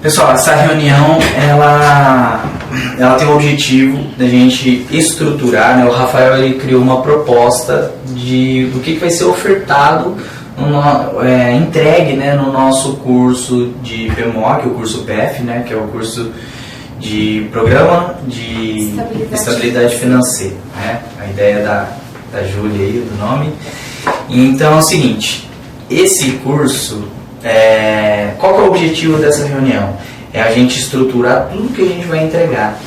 Pessoal, essa reunião, ela tem o objetivo da gente estruturar, né? O Rafael ele criou uma proposta do que vai ser ofertado, entregue, né, no nosso curso de PMOC, o curso PF, né, que é o curso de Programa de Estabilidade Financeira, né? A ideia da Júlia aí, do nome. Então é o seguinte, esse curso, qual que é o objetivo dessa reunião? É a gente estruturar tudo que a gente vai entregar.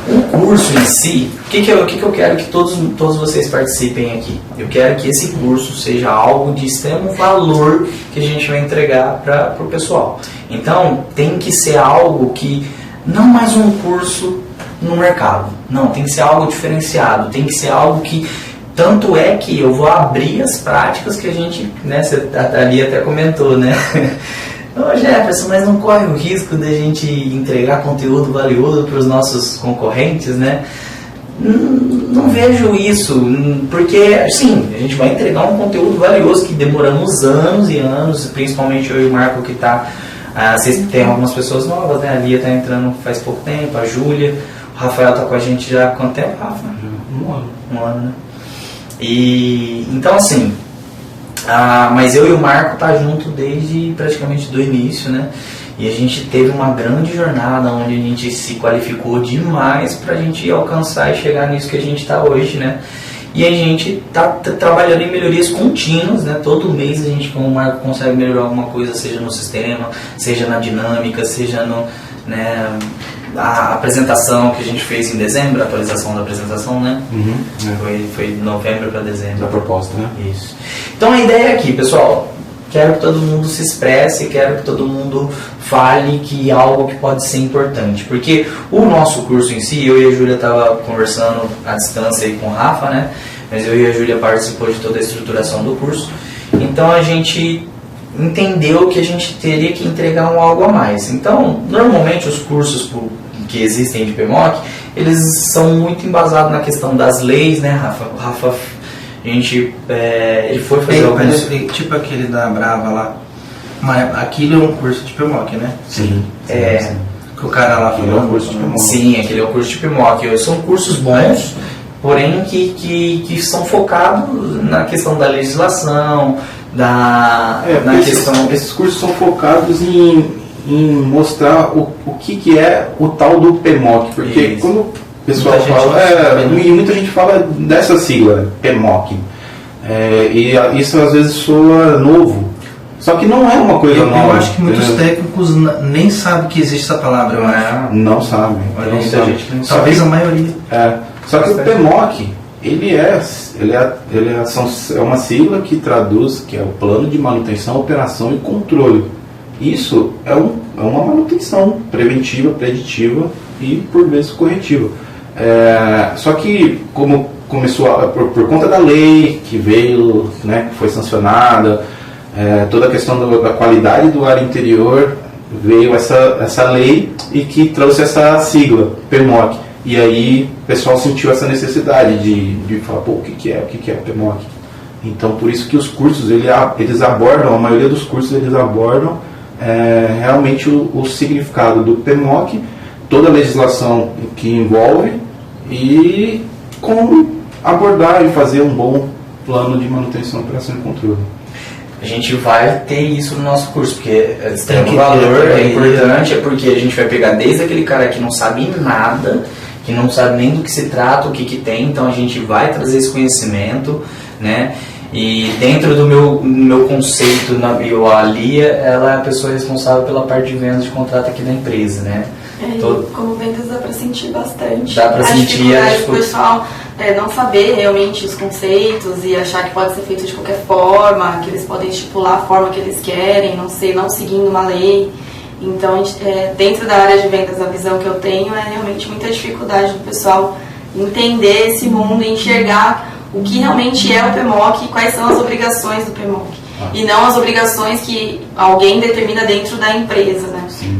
O curso em si, o que eu quero que todos vocês participem aqui? Eu quero que esse curso seja algo de extremo valor que a gente vai entregar para o pessoal. Então, tem que ser algo que, não mais um curso no mercado. Não, tem que ser algo diferenciado. Tem que ser algo que, tanto é que eu vou abrir as práticas que a gente, né, ali até comentou, né? Ô Jefferson, mas não corre o risco da gente entregar conteúdo valioso para os nossos concorrentes, né? Não vejo isso, porque, sim, a gente vai entregar um conteúdo valioso que demoramos anos e anos, principalmente eu e o Marco que está... vocês tem algumas pessoas novas, né? A Lia está entrando faz pouco tempo, a Júlia, o Rafael está com a gente já há quanto tempo, Rafa? Um ano, né? E, então, assim... mas eu e o Marco tá junto desde praticamente do início, né? E a gente teve uma grande jornada onde a gente se qualificou demais pra gente alcançar e chegar nisso que a gente tá hoje, né? E a gente tá trabalhando em melhorias contínuas, né? Todo mês a gente, como o Marco, consegue melhorar alguma coisa, seja no sistema, seja na dinâmica, seja no, né, a apresentação que a gente fez em dezembro, a atualização da apresentação, né? Foi de novembro para dezembro. Da proposta, né? Isso. Então a ideia é aqui, pessoal, quero que todo mundo se expresse, quero que todo mundo fale que algo que pode ser importante. Porque o nosso curso em si, eu e a Júlia estava conversando à distância aí com o Rafa, né? Mas eu e a Júlia participou de toda a estruturação do curso. Então a gente entendeu que a gente teria que entregar algo a mais. Então, normalmente os cursos que existem de PMOC, eles são muito embasados na questão das leis, né, Rafa? O Rafa, ele foi fazer alguns... Tipo aquele da Brava lá, mas aquilo é um curso de PMOC, né? Sim. Que o cara lá falou, é um curso de PMOC. Sim, aquele é o curso de PMOC. São cursos bons, porém que são focados na questão da legislação, esses cursos são focados em mostrar o que é o tal do PMOC, porque isso. Quando o pessoal muita gente fala dessa sigla, PMOC, e isso às vezes soa novo, só que não é uma coisa nova. Eu acho que muitos técnicos nem sabem que existe essa palavra, não sabem. Talvez a maioria. Só que o PMOC, ele é uma sigla que traduz, que é o Plano de Manutenção, Operação e Controle. Isso é uma manutenção preventiva, preditiva e, por vezes, corretiva. Só que, como começou por conta da lei que veio, né, que foi sancionada, toda a questão da qualidade do ar interior, veio essa lei e que trouxe essa sigla, PMOC. E aí o pessoal sentiu essa necessidade de falar, o que é PMOC? Então, por isso que os cursos, eles abordam, a maioria dos cursos eles abordam realmente o significado do PMOC, toda a legislação que envolve e como abordar e fazer um bom plano de manutenção, operação e controle. A gente vai ter isso no nosso curso, porque o valor é importante, porque a gente vai pegar desde aquele cara que não sabe nada, que não sabe nem do que se trata, o que tem, então a gente vai trazer esse conhecimento, né? E dentro do meu conceito, a Lia, ela é a pessoa responsável pela parte de vendas de contrato aqui da empresa, né? Como vendas dá pra sentir bastante. Dá pra sentir o pessoal não saber realmente os conceitos e achar que pode ser feito de qualquer forma, que eles podem estipular a forma que eles querem, não seguindo uma lei. Então, dentro da área de vendas, a visão que eu tenho é realmente muita dificuldade do pessoal entender esse mundo e enxergar o que realmente é o PMOC e quais são as obrigações do PMOC. E não as obrigações que alguém determina dentro da empresa, né? Sim.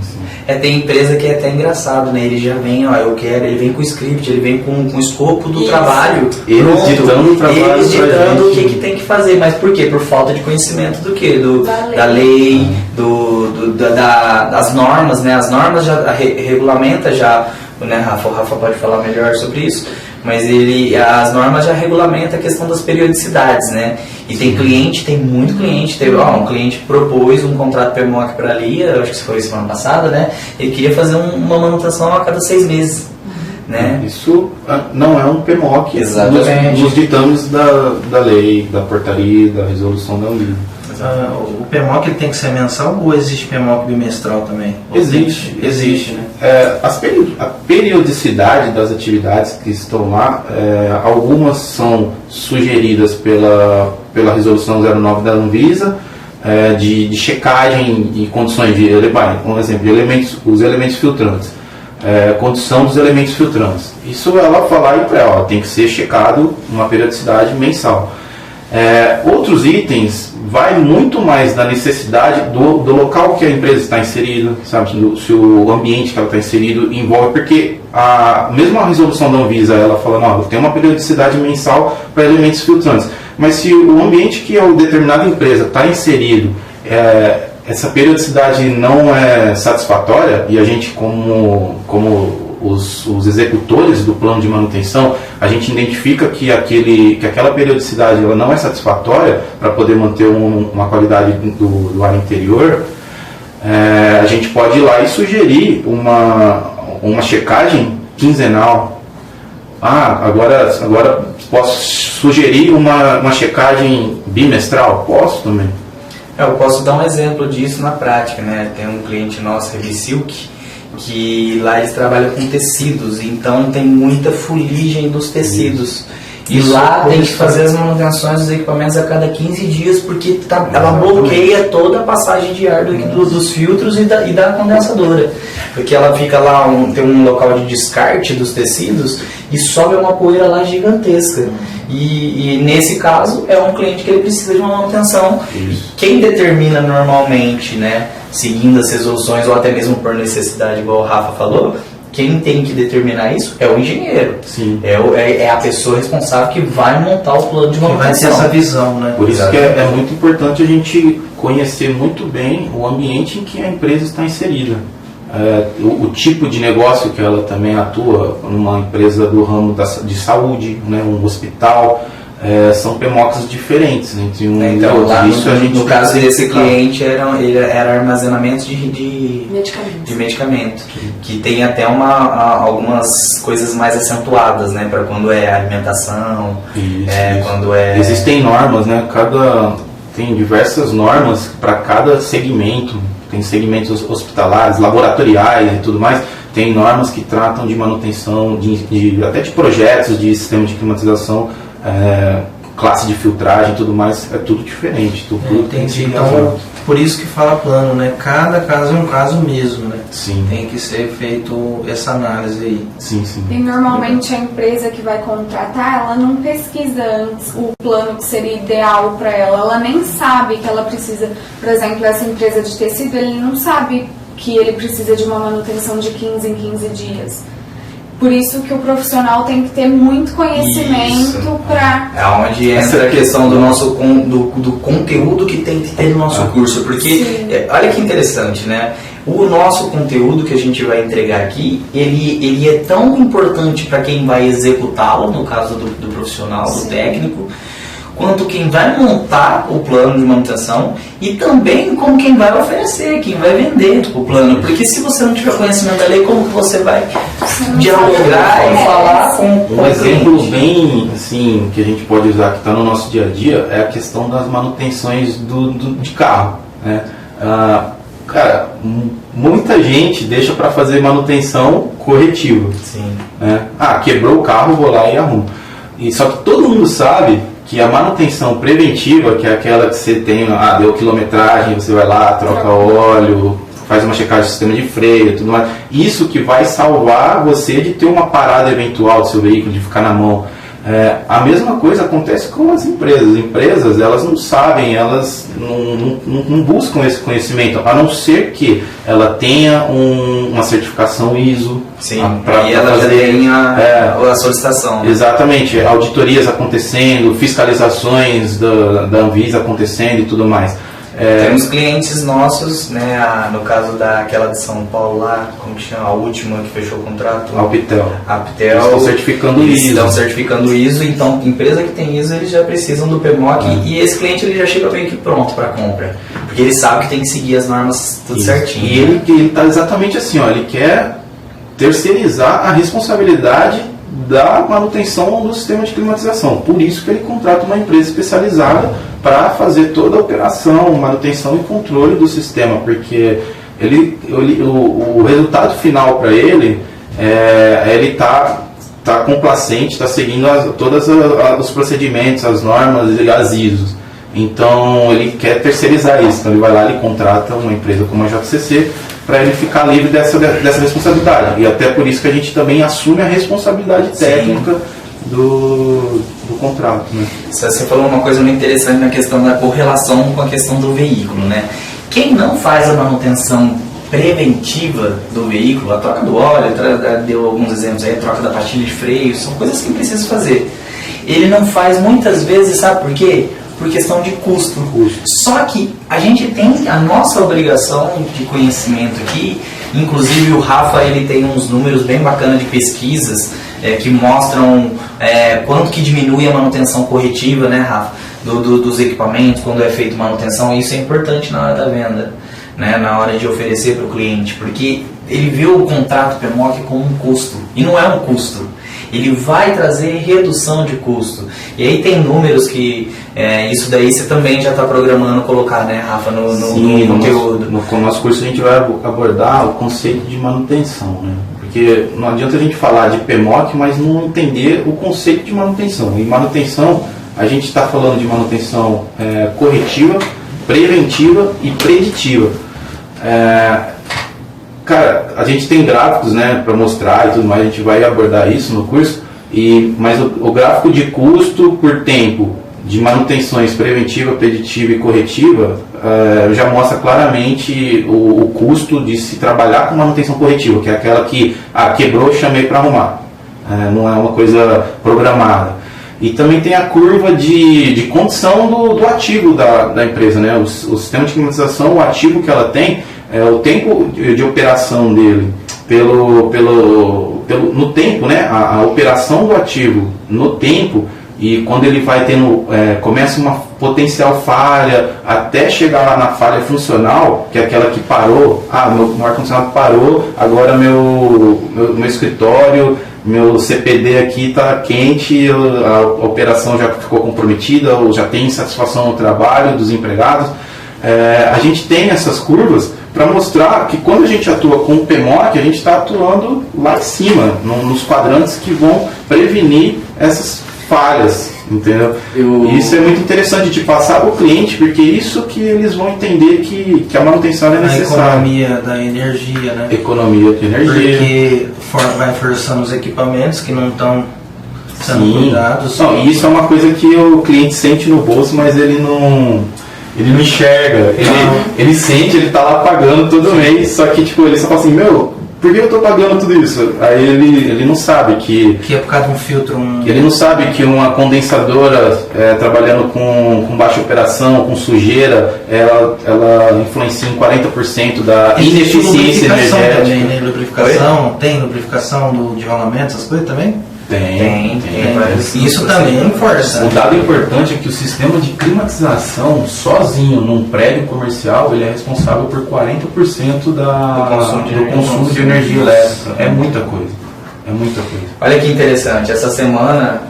Tem empresa que é até engraçado, né? Ele já vem, ó, ele vem com o script, ele vem com o escopo do trabalho. Eles ditando o trabalho. Eles ditando o que tem que fazer. Mas por quê? Por falta de conhecimento do quê? Da lei, das normas, né? As normas já regulamenta já, né, Rafa? O Rafa pode falar melhor sobre isso. Mas as normas já regulamentam a questão das periodicidades, né? E tem muito cliente, teve um cliente que propôs um contrato PMOC para ali, eu acho que foi semana passada, né? Ele queria fazer uma manutenção a cada 6 meses, né? Isso não é um PMOC. Exatamente. Nos ditames da lei, da portaria, da resolução da Anvisa. O PMOC ele tem que ser mensal ou existe PMOC bimestral também? Existe, né? A periodicidade das atividades que estão lá, algumas são sugeridas pela resolução 09 da Anvisa, de checagem e condições de um exemplo, os elementos filtrantes. Condição dos elementos filtrantes. Isso ela fala aí para ela, tem que ser checado uma periodicidade mensal. Outros itens vai muito mais na necessidade do local que a empresa está inserida, sabe? Se o ambiente que ela está inserido envolve, porque mesmo a resolução da Anvisa, ela fala, não, tem uma periodicidade mensal para elementos filtrantes, mas se o ambiente que a determinada empresa está inserido, essa periodicidade não é satisfatória, e a gente como os executores do plano de manutenção, a gente identifica que aquela periodicidade ela não é satisfatória para poder manter uma qualidade do ar interior, a gente pode ir lá e sugerir uma checagem quinzenal. Agora posso sugerir uma checagem bimestral? Posso também. Eu posso dar um exemplo disso na prática, né? Tem um cliente nosso, Revisilk, que lá eles trabalham com tecidos, então tem muita fuligem dos tecidos. E lá tem que fazer as manutenções dos equipamentos a cada 15 dias, porque ela bloqueia toda a passagem de ar dos filtros e da condensadora. Porque ela fica lá, tem um local de descarte dos tecidos e sobe uma poeira lá gigantesca. E nesse caso é um cliente que ele precisa de uma manutenção. Quem determina normalmente, né, seguindo as resoluções ou até mesmo por necessidade, igual o Rafa falou, quem tem que determinar isso é o engenheiro. Sim. É a pessoa responsável que vai montar o plano de manutenção. Vai ter essa visão, né? Por isso que é muito importante a gente conhecer muito bem o ambiente em que a empresa está inserida. O tipo de negócio que ela também atua, numa empresa do ramo de saúde, né, um hospital, são PMOCs diferentes entre um e outro. Lá isso no caso desse cliente era armazenamento de medicamento, que tem até algumas coisas mais acentuadas, né, para quando é alimentação, quando é... Existem normas, né, tem diversas normas para cada segmento. Tem segmentos hospitalares, laboratoriais e tudo mais. Tem normas que tratam de manutenção, até de projetos de sistema de climatização, classe de filtragem e tudo mais. É tudo diferente. Entendi. Então, por isso que fala plano, né? Cada caso é um caso mesmo, né? Sim. Tem que ser feito essa análise aí. Sim, sim. E normalmente a empresa que vai contratar, ela não pesquisa antes o plano que seria ideal para ela. Ela nem sabe que ela precisa, por exemplo, essa empresa de tecido, ele não sabe que ele precisa de uma manutenção de 15 em 15 dias. Por isso que o profissional tem que ter muito conhecimento para... É onde entra a questão do conteúdo que tem que ter no nosso curso. Porque, olha que interessante, né? O nosso conteúdo que a gente vai entregar aqui, ele é tão importante para quem vai executá-lo, no caso do profissional, do técnico, quanto quem vai montar o plano de manutenção e também como quem vai oferecer, quem vai vender o plano. Porque se você não tiver conhecimento da lei, como que você vai dialogar e falar com um exemplo bem assim, que a gente pode usar, que está no nosso dia a dia, é a questão das manutenções de carro, né? Cara, muita gente deixa para fazer manutenção corretiva. Sim. Né? Quebrou o carro, vou lá e arrumo. Só que todo mundo sabe que a manutenção preventiva, que é aquela que você tem, deu quilometragem, você vai lá, troca óleo, faz uma checagem do sistema de freio e tudo mais, isso que vai salvar você de ter uma parada eventual do seu veículo, de ficar na mão. A mesma coisa acontece com as empresas. As empresas, elas não sabem, elas não buscam esse conhecimento, a não ser que ela tenha uma certificação ISO. Sim, e ela já tem a solicitação. Exatamente, auditorias acontecendo, fiscalizações da Anvisa acontecendo e tudo mais. Temos clientes nossos, né, no caso daquela de São Paulo lá, como que chama, a última que fechou o contrato? A Pitel. Eles estão certificando ISO. Estão certificando ISO, então empresa que tem ISO, eles já precisam do PMOC e esse cliente ele já chega meio que pronto para compra, porque ele sabe que tem que seguir as normas tudo certinho. E ele está exatamente assim, ele quer terceirizar a responsabilidade da manutenção do sistema de climatização. Por isso que ele contrata uma empresa especializada para fazer toda a operação, manutenção e controle do sistema, porque o resultado final para ele está complacente, está seguindo todos os procedimentos, as normas e as ISOs. Então ele quer terceirizar isso, então ele vai lá e contrata uma empresa como a JCC para ele ficar livre dessa responsabilidade. E até por isso que a gente também assume a responsabilidade técnica do contrato. Né? Você falou uma coisa muito interessante na questão da correlação com a questão do veículo. Né? Quem não faz a manutenção preventiva do veículo, a troca do óleo, deu alguns exemplos aí, a troca da pastilha de freio, são coisas que precisa fazer. Ele não faz muitas vezes, sabe por quê? Por questão de custo. Só que a gente tem a nossa obrigação de conhecimento aqui, inclusive o Rafa ele tem uns números bem bacanas de pesquisas que mostram quanto que diminui a manutenção corretiva, né, Rafa, dos equipamentos quando é feita manutenção, e isso é importante na hora da venda, né, na hora de oferecer para o cliente, porque ele vê o contrato PMOC como um custo, e não é um custo. Ele vai trazer redução de custo. E aí tem números que isso daí você também já está programando colocar, né, Rafa, no conteúdo. No nosso curso a gente vai abordar o conceito de manutenção, né? Porque não adianta a gente falar de PMOC, mas não entender o conceito de manutenção. Em manutenção, a gente está falando de manutenção corretiva, preventiva e preditiva. Cara, a gente tem gráficos, né, para mostrar e tudo mais, a gente vai abordar isso no curso, mas o gráfico de custo por tempo de manutenções preventiva, preditiva e corretiva já mostra claramente o custo de se trabalhar com manutenção corretiva, que é aquela que quebrou, chamei para arrumar, não é uma coisa programada. E também tem a curva de condição do ativo da empresa, né? O sistema de climatização, o ativo que ela tem, o tempo de operação dele no tempo, né? A operação do ativo no tempo, e quando ele vai tendo, começa uma potencial falha até chegar lá na falha funcional, que é aquela que parou, meu ar-condicionado parou, agora meu escritório, meu CPD aqui está quente, a operação já ficou comprometida, ou já tem insatisfação no trabalho dos empregados. A gente tem essas curvas para mostrar que quando a gente atua com o PMOC, a gente está atuando lá em cima, nos quadrantes que vão prevenir essas falhas, entendeu? E isso é muito interessante de passar para o cliente, porque isso que eles vão entender que a manutenção é necessária. A economia da energia, né? Economia de energia. Porque vai forçando os equipamentos que não estão sendo cuidados. Não, isso é uma coisa que o cliente sente no bolso, mas ele não enxerga. Ele sente, ele tá lá pagando todo mês, só que tipo, ele só fala assim, por que eu tô pagando tudo isso? Aí ele não sabe que é por causa de um filtro. Ele não sabe que uma condensadora trabalhando com baixa operação, com sujeira, ela influencia em 40% da ineficiência energética. Também, né? Lubrificação, tem lubrificação de rolamento, essas coisas também? Tem. Isso também força. O dado importante é que o sistema de climatização sozinho num prédio comercial, ele é responsável por 40% do consumo de energia elétrica. É muita coisa. Olha que interessante, essa semana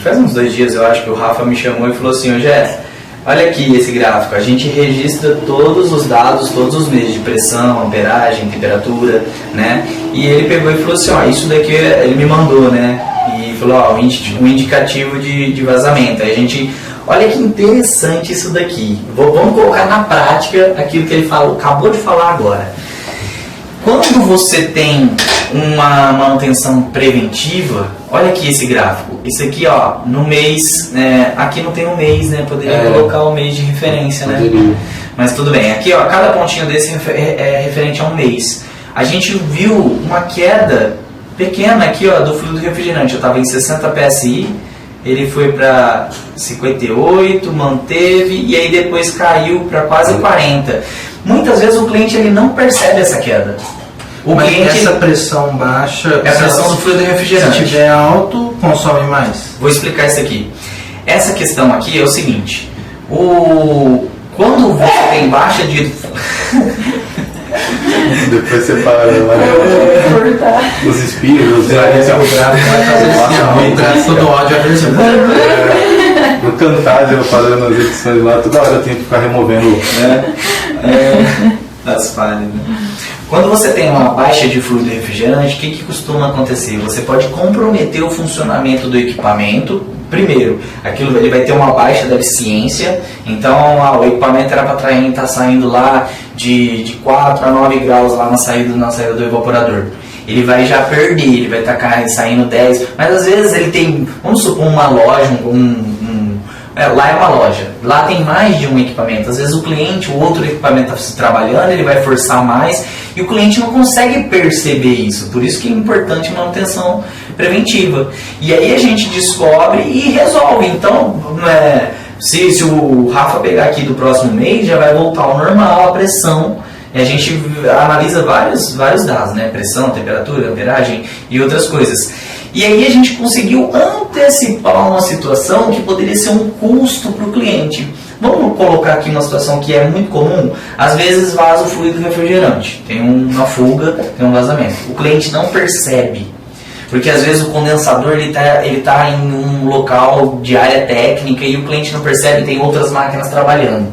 faz uns 2 dias eu acho que o Rafa me chamou e falou assim, Jé, olha aqui esse gráfico, a gente registra todos os dados, todos os meses de pressão, amperagem, temperatura, né? E ele pegou e falou assim, isso daqui ele me mandou, né? E falou, um indicativo de vazamento. Aí a gente, olha que interessante isso daqui. Vamos colocar na prática aquilo que ele acabou de falar agora. Quando você tem uma manutenção preventiva, olha aqui esse gráfico. Isso aqui, ó, no mês, aqui não tem um mês, né? Poderia colocar o mês de referência, poderia. né? Mas tudo bem. Aqui, ó, cada pontinho desse é referente a um mês. A gente viu uma queda pequena aqui, ó, do fluido refrigerante. Eu estava em 60 PSI, ele foi para 58, manteve e aí depois caiu para quase 40. Muitas vezes o cliente ele não percebe essa queda. Mas essa pressão baixa é a pressão do fluido refrigerante. Se tiver alto, consome mais. Vou explicar isso aqui. Essa questão aqui é o seguinte: quando você tem baixa de Depois você para os espirros, o gráfico do áudio é assim. no Camtasia eu fazendo as edições lá, toda hora eu tenho que ficar removendo das falhas, né? Quando você tem uma baixa de fluido refrigerante, o que costuma acontecer? Você pode comprometer o funcionamento do equipamento. Primeiro, aquilo ele vai ter uma baixa da eficiência. Então, o equipamento era para estar saindo lá de 4 a 9 graus lá na saída do evaporador. Ele vai já perder, ele vai estar saindo 10. Mas às vezes ele tem, vamos supor, uma loja, lá é uma loja, lá tem mais de um equipamento. Às vezes o cliente, o outro equipamento está trabalhando, ele vai forçar mais e o cliente não consegue perceber isso. Por isso que é importante a manutenção preventiva. E aí a gente descobre e resolve. Então, se o Rafa pegar aqui do próximo mês, já vai voltar ao normal a pressão. A gente analisa vários dados, né? Pressão, temperatura, amperagem e outras coisas. E aí a gente conseguiu antecipar uma situação que poderia ser um custo para o cliente. Vamos colocar aqui uma situação que é muito comum. Às vezes vaza o fluido refrigerante. Tem uma fuga, tem um vazamento. O cliente não percebe. Porque às vezes o condensador ele tá em um local de área técnica e o cliente não percebe, tem outras máquinas trabalhando.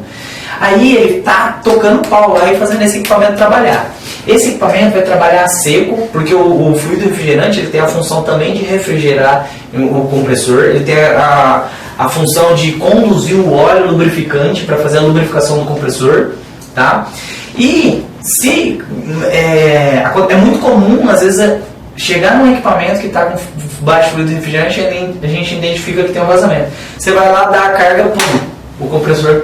Aí ele está tocando pau lá e fazendo esse equipamento trabalhar. Esse equipamento vai trabalhar seco, porque o fluido refrigerante ele tem a função também de refrigerar o compressor, ele tem a função de conduzir o óleo lubrificante para fazer a lubrificação do compressor, tá? E é muito comum, às vezes, chegar num equipamento que está com baixo fluido refrigerante e a gente identifica que tem um vazamento. Você vai lá dar a carga, o compressor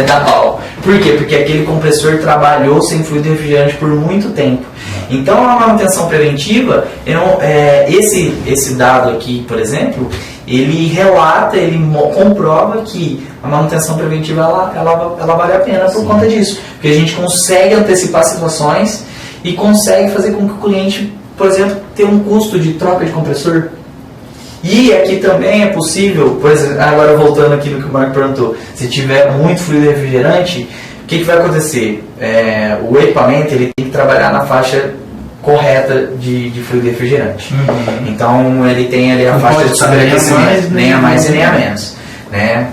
dá pau. Por quê? Porque aquele compressor trabalhou sem fluido refrigerante por muito tempo. Então a manutenção preventiva, esse dado aqui, por exemplo, ele relata, ele comprova que a manutenção preventiva ela vale a pena por conta disso. Porque a gente consegue antecipar situações e consegue fazer com que o cliente, por exemplo, tenha um custo de troca de compressor. E aqui também é possível, por exemplo, agora voltando aqui no que o Marco perguntou, se tiver muito fluido refrigerante, o que vai acontecer? O equipamento ele tem que trabalhar na faixa correta de fluido refrigerante. Uhum. Então ele tem ali a faixa de superaquecimento, nem a mais e nem a menos. Né?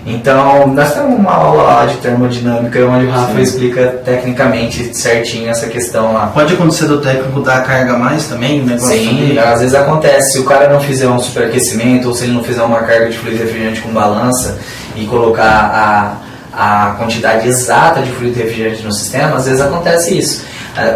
Então, nós temos uma aula lá de termodinâmica onde o Rafa explica tecnicamente certinho essa questão lá. Pode acontecer do técnico dar carga a mais também? Sim, às vezes acontece. Se o cara não fizer um superaquecimento ou se ele não fizer uma carga de fluido refrigerante com balança e colocar a quantidade exata de fluido refrigerante no sistema, às vezes acontece isso.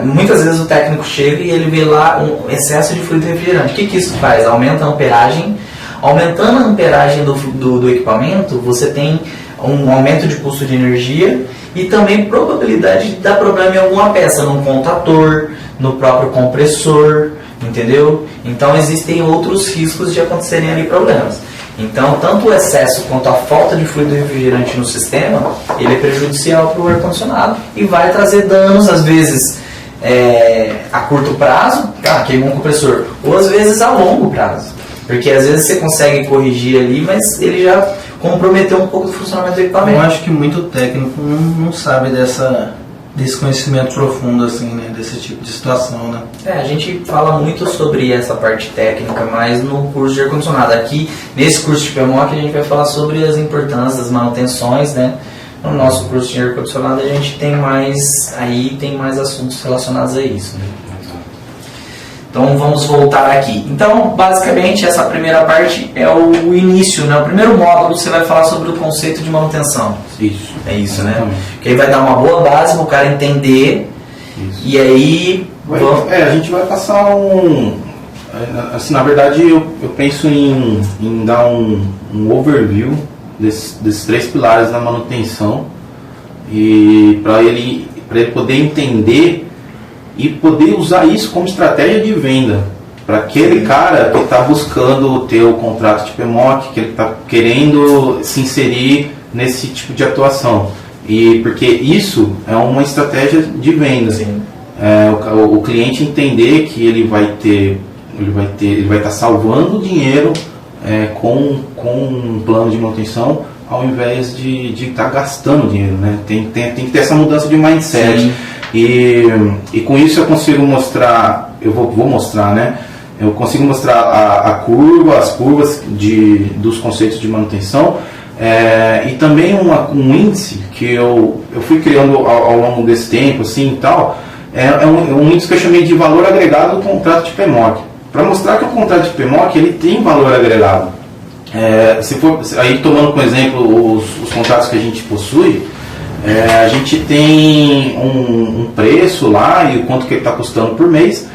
Muitas vezes o técnico chega e ele vê lá um excesso de fluido refrigerante. O que isso faz? Aumenta a amperagem. Aumentando a amperagem do equipamento, você tem um aumento de custo de energia e também probabilidade de dar problema em alguma peça, num contator, no próprio compressor, entendeu? Então existem outros riscos de acontecerem ali problemas. Então, tanto o excesso quanto a falta de fluido refrigerante no sistema, ele é prejudicial para o ar-condicionado e vai trazer danos, às vezes, a curto prazo, queimou um compressor, ou às vezes a longo prazo. Porque às vezes você consegue corrigir ali, mas ele já comprometeu um pouco do funcionamento do equipamento. Eu acho que muito técnico não sabe desse conhecimento profundo, assim, né? Desse tipo de situação, né? A gente fala muito sobre essa parte técnica, mas no curso de ar-condicionado. Aqui, nesse curso de PMOC, a gente vai falar sobre as importâncias das manutenções, né? No nosso curso de ar-condicionado a gente tem mais assuntos relacionados a isso, né? Então vamos voltar aqui. Então, basicamente, essa primeira parte é o início, né? O primeiro módulo você vai falar sobre o conceito de manutenção. Isso. É isso, né? Que aí vai dar uma boa base para o cara entender Isso. E aí... A gente vai passar assim, na verdade, eu penso em dar um overview desses 3 pilares da manutenção, e para ele poder entender e poder usar isso como estratégia de venda para aquele cara que está buscando ter o contrato de PMOC, que ele está querendo se inserir nesse tipo de atuação. E porque isso é uma estratégia de venda. O cliente entender que ele vai estar salvando dinheiro com um plano de manutenção, ao invés de estar gastando dinheiro, né? Tem que ter essa mudança de mindset. E com isso eu consigo mostrar, eu vou mostrar, né? Eu consigo mostrar as curvas dos conceitos de manutenção, e também um índice que eu fui criando ao longo desse tempo, assim, e tal. É um índice que eu chamei de valor agregado do contrato de PMOC, para mostrar que o contrato de PMOC ele tem valor agregado. Se for aí tomando como exemplo os contratos que a gente possui, a gente tem um preço lá e o quanto que ele está custando por mês,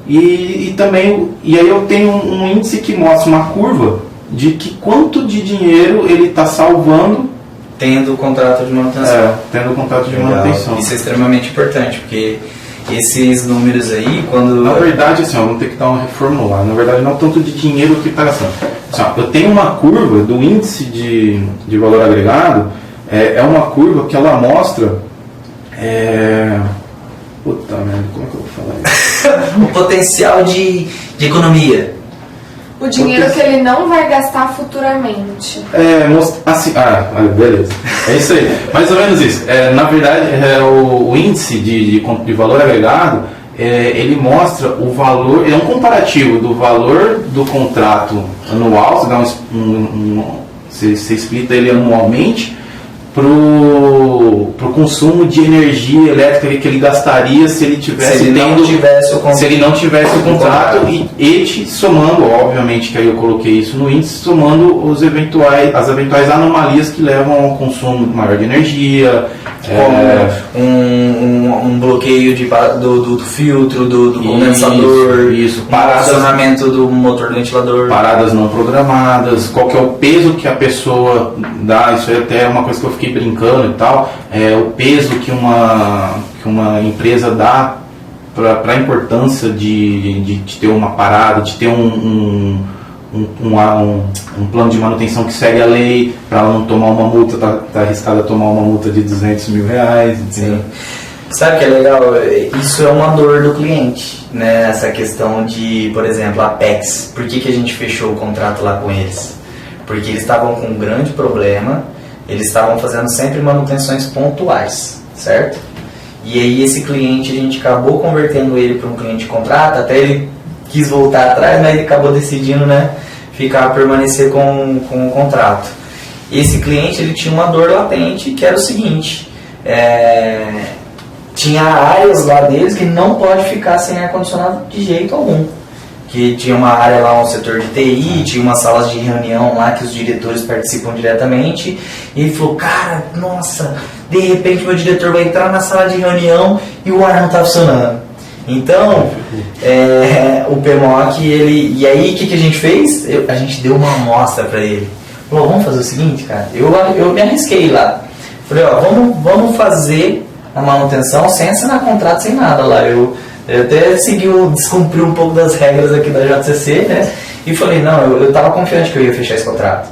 e aí eu tenho um índice que mostra uma curva de que quanto de dinheiro ele está salvando tendo o contrato de manutenção. Tendo o contrato de manutenção. Isso é extremamente importante, porque esses números aí, quando... Na verdade, assim, vamos ter que dar uma reformular. Na verdade, não tanto de dinheiro que está gastando. Assim, eu tenho uma curva do índice de valor agregado, é uma curva que ela mostra... Puta merda, como é que eu vou falar isso? O potencial de economia. O dinheiro que ele não vai gastar futuramente. Assim, beleza. É isso aí. Mais ou menos isso. Na verdade, o índice de valor agregado, ele mostra o valor, é um comparativo do valor do contrato anual, você splita ele anualmente, pro consumo de energia elétrica que ele gastaria se ele não tivesse o contrato, e somando, obviamente que aí eu coloquei isso no índice, somando as eventuais anomalias que levam ao consumo maior de energia, como um bloqueio do filtro, do condensador, posicionamento do motor do ventilador, paradas não programadas, qual que é o peso que a pessoa dá, isso aí até é uma coisa que eu fiquei brincando e tal, o peso que uma empresa dá para a importância de ter uma parada, de ter um plano de manutenção que segue a lei, para ela não tomar uma multa, tá arriscada a tomar uma multa de R$200 mil. Sim. Sabe o que é legal? Isso é uma dor do cliente, né? Essa questão de, por exemplo, a Apex. Por que a gente fechou o contrato lá com eles? Porque eles estavam com um grande problema, eles estavam fazendo sempre manutenções pontuais, certo? E aí esse cliente, a gente acabou convertendo ele para um cliente de contrato, até ele quis voltar atrás, mas ele acabou decidindo, né, permanecer com o contrato. Esse cliente, ele tinha uma dor latente, que era o seguinte, tinha áreas lá deles que não pode ficar sem ar-condicionado de jeito algum. Que tinha uma área lá, um setor de TI, tinha umas salas de reunião lá que os diretores participam diretamente, e ele falou, cara, nossa, de repente meu diretor vai entrar na sala de reunião e o ar não está funcionando. Então, o PMOC, e aí o que a gente fez? A gente deu uma amostra para ele. Falou, vamos fazer o seguinte, cara, eu me arrisquei lá. Falei, vamos fazer a manutenção sem assinar contrato, sem nada lá. Eu até descumpri um pouco das regras aqui da JCC, né? E falei, não, eu estava confiante que eu ia fechar esse contrato.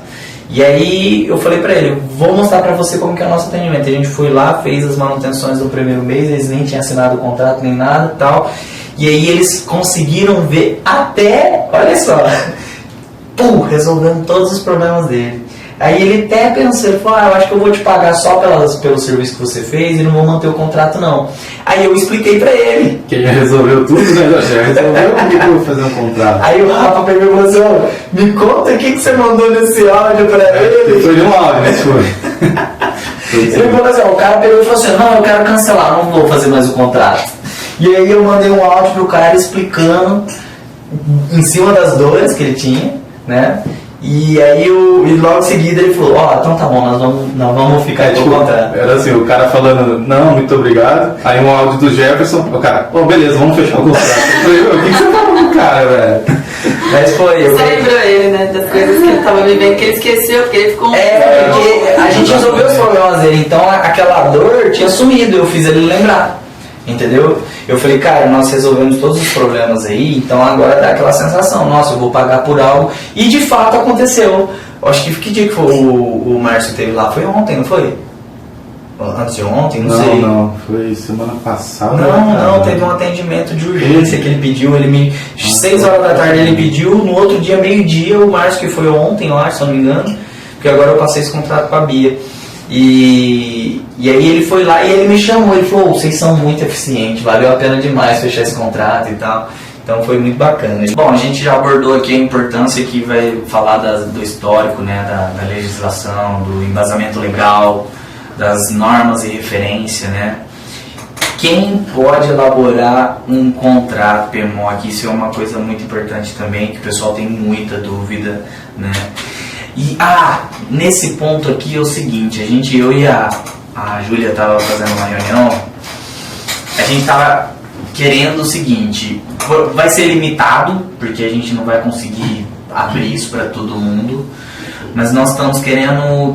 E aí eu falei pra ele, vou mostrar pra você como que é o nosso atendimento. A gente foi lá, fez as manutenções do primeiro mês, eles nem tinham assinado o contrato nem nada e tal. E aí eles conseguiram ver até, olha só, resolvendo todos os problemas dele. Aí ele até pensou, ele falou, eu acho que eu vou te pagar só pelo serviço que você fez e não vou manter o contrato não. Aí eu expliquei pra ele. Que já resolveu tudo, né? Já resolveu porque eu vou fazer um contrato. Aí o Rafa pegou e falou assim, me conta o que você mandou nesse áudio pra ele. Foi de um áudio, mas foi. Ele falou assim, o cara pegou e falou assim, não, eu quero cancelar, não vou fazer mais o contrato. E aí eu mandei um áudio pro cara explicando em cima das dores que ele tinha, né? E aí e logo em seguida ele falou, então tá bom, nós vamos ficar aqui Tipo, com o contrato. era assim, o cara falando, não, muito obrigado. Aí um áudio do Jefferson, o cara, beleza, vamos fechar o contrato. Eu falei, o que você tá falando, cara, velho? Mas foi, Você lembrou ele, né, das coisas que ele tava vivendo, que ele esqueceu, porque ele ficou... porque a gente resolveu os problemas dele, então aquela dor tinha sumido, eu fiz ele lembrar. Entendeu? Eu falei, cara, nós resolvemos todos os problemas aí, então agora dá aquela sensação, nossa, eu vou pagar por algo. E de fato aconteceu. Acho que dia que foi o Márcio teve lá? Foi ontem, não foi? Antes de ontem, não sei. Não, foi semana passada. Não, teve um atendimento de urgência que ele pediu, 6 horas da tarde ele pediu, no outro dia, meio-dia, o Márcio, que foi ontem, eu acho, se não me engano, porque agora eu passei esse contrato com a Bia. E aí ele foi lá e ele me chamou, ele falou, vocês são muito eficientes, valeu a pena demais fechar esse contrato e tal. Então foi muito bacana. Bom, a gente já abordou aqui a importância que vai falar do histórico, né, da legislação, do embasamento legal, das normas e referência, né. Quem pode elaborar um contrato PMOC? Isso é uma coisa muito importante também, que o pessoal tem muita dúvida, né. E, nesse ponto aqui é o seguinte, eu e a Júlia estava fazendo uma reunião, a gente estava querendo o seguinte, vai ser limitado, porque a gente não vai conseguir abrir isso para todo mundo, mas nós estamos querendo,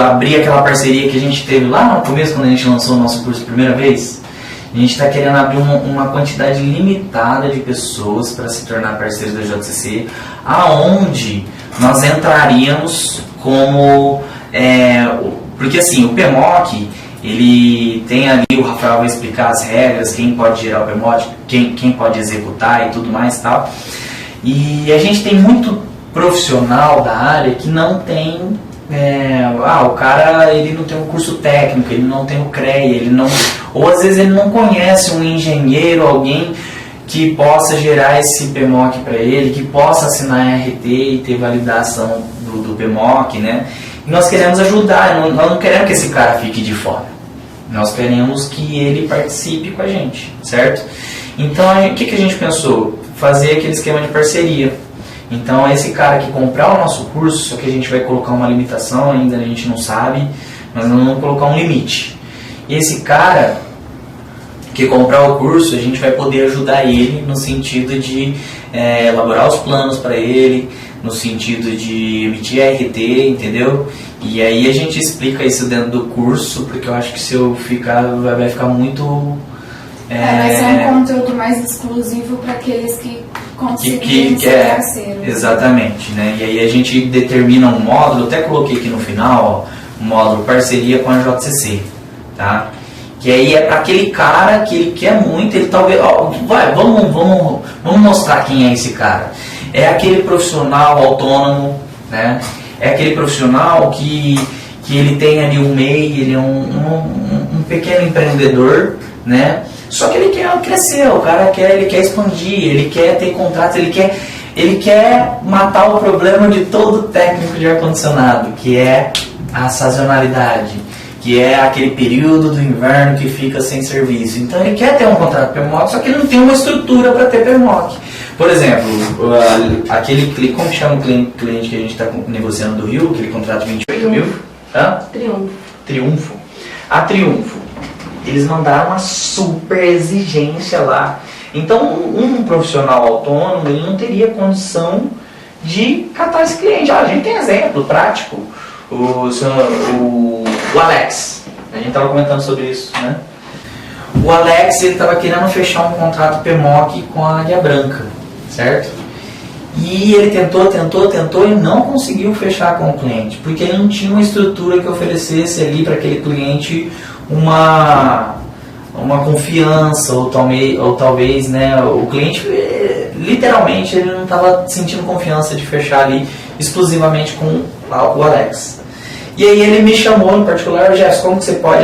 abrir aquela parceria que a gente teve lá no começo, quando a gente lançou o nosso curso a primeira vez. A gente está querendo abrir uma quantidade limitada de pessoas para se tornar parceiros da JCC, aonde nós entraríamos como... porque assim, o PMOC, ele tem ali, o Rafael vai explicar as regras, quem pode gerar o PMOC, quem pode executar e tudo mais e tal. E a gente tem muito profissional da área que não tem... o cara, ele não tem um curso técnico, ele não tem o CREA, ele não... Ou às vezes ele não conhece um engenheiro, alguém que possa gerar esse PMOC para ele, que possa assinar RT e ter validação do PMOC, né? E nós queremos ajudar, nós não queremos que esse cara fique de fora. Nós queremos que ele participe com a gente, certo? Então, o que a gente pensou? Fazer aquele esquema de parceria. Então, esse cara que comprar o nosso curso, só que a gente vai colocar uma limitação, ainda a gente não sabe, mas nós vamos colocar um limite. E esse cara que comprar o curso, a gente vai poder ajudar ele no sentido de elaborar os planos para ele, no sentido de emitir RT, entendeu? E aí a gente explica isso dentro do curso, porque eu acho que se eu ficar, vai ficar muito... vai ser um conteúdo mais exclusivo para aqueles que conseguirem ser parceiros. Exatamente, né? E aí a gente determina um módulo, até coloquei aqui no final, um módulo parceria com a JCC, tá? Que aí é para aquele cara que ele quer muito, ele talvez... vamos mostrar quem é esse cara. É aquele profissional autônomo, né? É aquele profissional que ele tem ali um MEI, ele é um pequeno empreendedor, né? Só que ele quer crescer, ele quer expandir, ele quer ter contratos, ele quer matar o problema de todo técnico de ar-condicionado, que é a sazonalidade, que é aquele período do inverno que fica sem serviço. Então ele quer ter um contrato PMOC, só que ele não tem uma estrutura para ter PMOC. Por exemplo, como chama o cliente que a gente está negociando do Rio, aquele contrato de 28 mil? Triunfo. A Triunfo, eles mandaram uma super exigência lá. Então um profissional autônomo, ele não teria condição de catar esse cliente. A gente tem exemplo prático. O Alex, a gente estava comentando sobre isso, né? O Alex estava querendo fechar um contrato PMOC com a Águia Branca, certo? E ele tentou e não conseguiu fechar com o cliente, porque ele não tinha uma estrutura que oferecesse ali para aquele cliente uma confiança, ou talvez, né, o cliente literalmente ele não estava sentindo confiança de fechar ali exclusivamente com o Alex. E aí ele me chamou em particular, Jefferson, como que você pode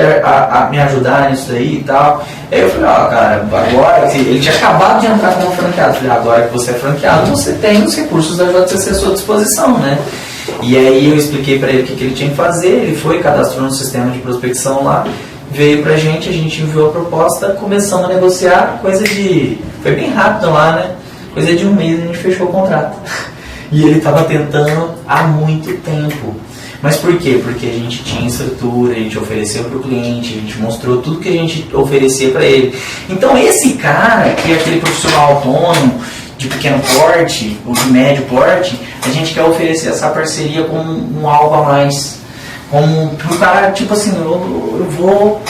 me ajudar nisso aí e tal? Aí eu falei, cara, agora, ele tinha acabado de entrar como franqueado. Eu falei, agora que você é franqueado, você tem os recursos da JCC à sua disposição, né? E aí eu expliquei para ele o que ele tinha que fazer, ele foi, cadastrou no sistema de prospecção lá, veio pra gente, a gente enviou a proposta, começamos a negociar, foi bem rápido lá, né? Coisa de um mês a gente fechou o contrato. E ele estava tentando há muito tempo. Mas por quê? Porque a gente tinha estrutura, a gente ofereceu para o cliente, a gente mostrou tudo que a gente oferecia para ele. Então esse cara, que é aquele profissional autônomo, de pequeno porte ou de médio porte, a gente quer oferecer essa parceria como um algo a mais. Como pro cara, tipo assim, eu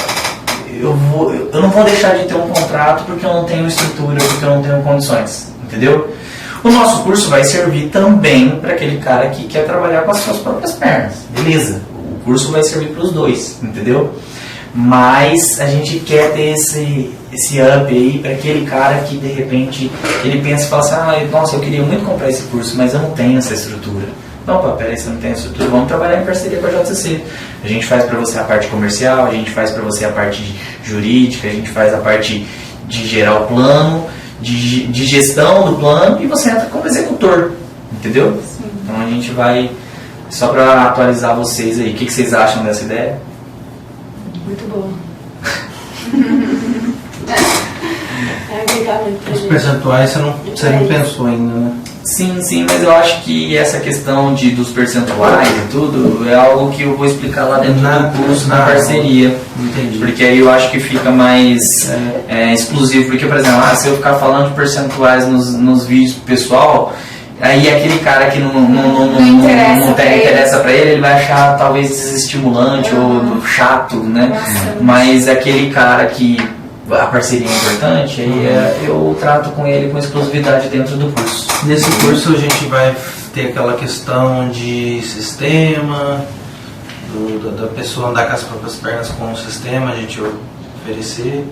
não vou deixar de ter um contrato porque eu não tenho estrutura, porque eu não tenho condições, entendeu? O nosso curso vai servir também para aquele cara que quer trabalhar com as suas próprias pernas, beleza? O curso vai servir para os dois, entendeu? Mas a gente quer ter esse up aí para aquele cara que de repente ele pensa e fala assim, nossa, eu queria muito comprar esse curso, mas eu não tenho essa estrutura. Não, peraí, você não tem essa estrutura, vamos trabalhar em parceria com a JCC. A gente faz para você a parte comercial, a gente faz para você a parte jurídica, a gente faz a parte de gerar o plano, de gestão do plano, e você entra como executor, entendeu? Sim. Então a gente vai, só para atualizar vocês aí, o que vocês acham dessa ideia? Muito boa. Os percentuais você não pensou ainda, né? Sim, mas eu acho que essa questão dos percentuais e tudo é algo que eu vou explicar lá dentro do curso, na parceria. Entendi. Porque aí eu acho que fica mais exclusivo. Porque, por exemplo, se eu ficar falando de percentuais nos vídeos do pessoal, aí aquele cara que não interessa pra ele vai achar talvez desestimulante ou chato, né? Mas aquele cara que a parceria é importante, aí eu trato com ele com exclusividade dentro do curso. Nesse curso a gente vai ter aquela questão de sistema, da pessoa andar com as próprias pernas com o sistema, a gente vai oferecer.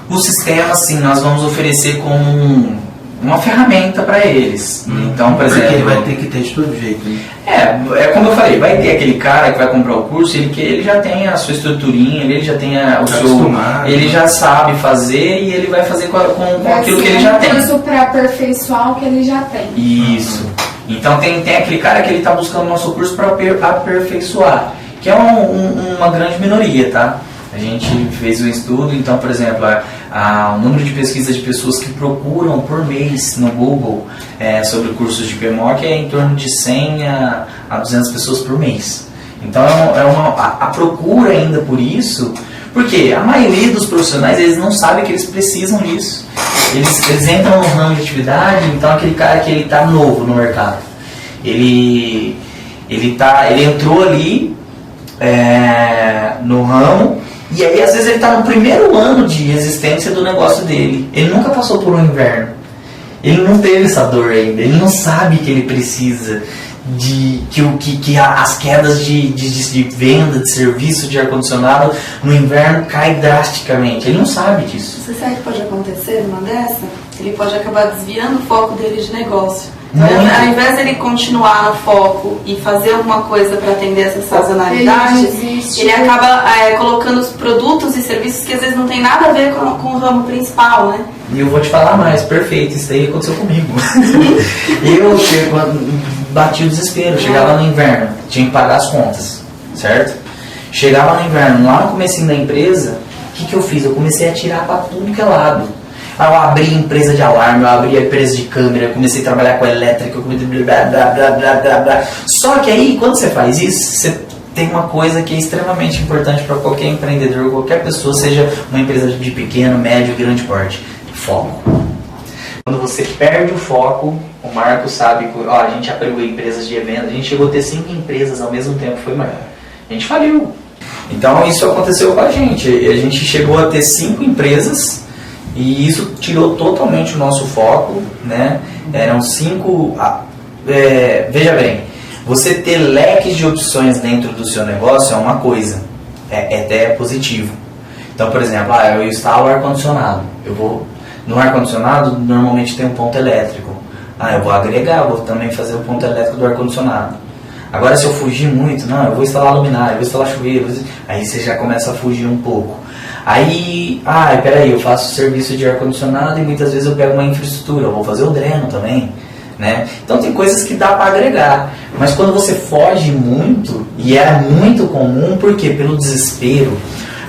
O sistema, sim, nós vamos oferecer como uma ferramenta para eles. Então, por exemplo, ele vai ter que ter de todo jeito, né? É como eu falei, vai ter aquele cara que vai comprar o curso, ele já tem a sua estruturinha, ele já tem ele já sabe fazer e ele vai fazer com aquilo que ele já tem. Isso para aperfeiçoar o que ele já tem. Isso. Então tem aquele cara que ele está buscando o nosso curso para aperfeiçoar, que é uma grande minoria, tá? A gente fez um estudo, então, por exemplo, o número de pesquisa de pessoas que procuram por mês no Google sobre cursos de PMOC é em torno de 100 a 200 pessoas por mês. Então, a procura ainda por isso, porque a maioria dos profissionais, eles não sabem que eles precisam disso. Eles entram no ramo de atividade, então aquele cara que ele está novo no mercado, ele entrou ali no ramo. E aí, às vezes, ele está no primeiro ano de existência do negócio dele. Ele nunca passou por um inverno. Ele não teve essa dor ainda. Ele não sabe que ele precisa que as quedas de venda, de serviço de ar-condicionado no inverno cai drasticamente. Ele não sabe disso. Você sabe o que pode acontecer numa dessa? Ele pode acabar desviando o foco dele de negócio. Ao invés de ele continuar no foco e fazer alguma coisa para atender essa sazonalidade, ele acaba colocando os produtos e serviços que às vezes não tem nada a ver com o ramo principal, né? E eu vou te falar mais, perfeito, isso aí aconteceu comigo. Eu bati o desespero, chegava no inverno, tinha que pagar as contas, certo? Chegava no inverno, lá no comecinho da empresa, o que eu fiz? Eu comecei a tirar para tudo que é lado. Eu abri empresa de alarme, eu abri empresa de câmera, eu comecei a trabalhar com elétrica, eu comecei blá, blá, blá, blá, blá, blá. Só que aí, quando você faz isso, você tem uma coisa que é extremamente importante para qualquer empreendedor, qualquer pessoa, seja uma empresa de pequeno, médio, grande porte: foco. Quando você perde o foco, o Marco sabe que a gente abriu empresas de evento, a gente chegou a ter 5 empresas ao mesmo tempo, foi maior. A gente faliu. Então isso aconteceu com a gente chegou a ter 5 empresas. E isso tirou totalmente o nosso foco, né? Eram 5... veja bem, você ter leques de opções dentro do seu negócio é uma coisa, até positivo. Então, por exemplo, eu instalo ar-condicionado. No ar-condicionado, normalmente tem um ponto elétrico. Eu vou agregar, vou também fazer o ponto elétrico do ar-condicionado. Agora, se eu fugir muito, eu vou instalar luminária, eu vou instalar chuveiro, aí você já começa a fugir um pouco. Aí, peraí, eu faço serviço de ar-condicionado e muitas vezes eu pego uma infraestrutura, eu vou fazer o dreno também, né? Então tem coisas que dá para agregar, mas quando você foge muito, e era muito comum, porque pelo desespero,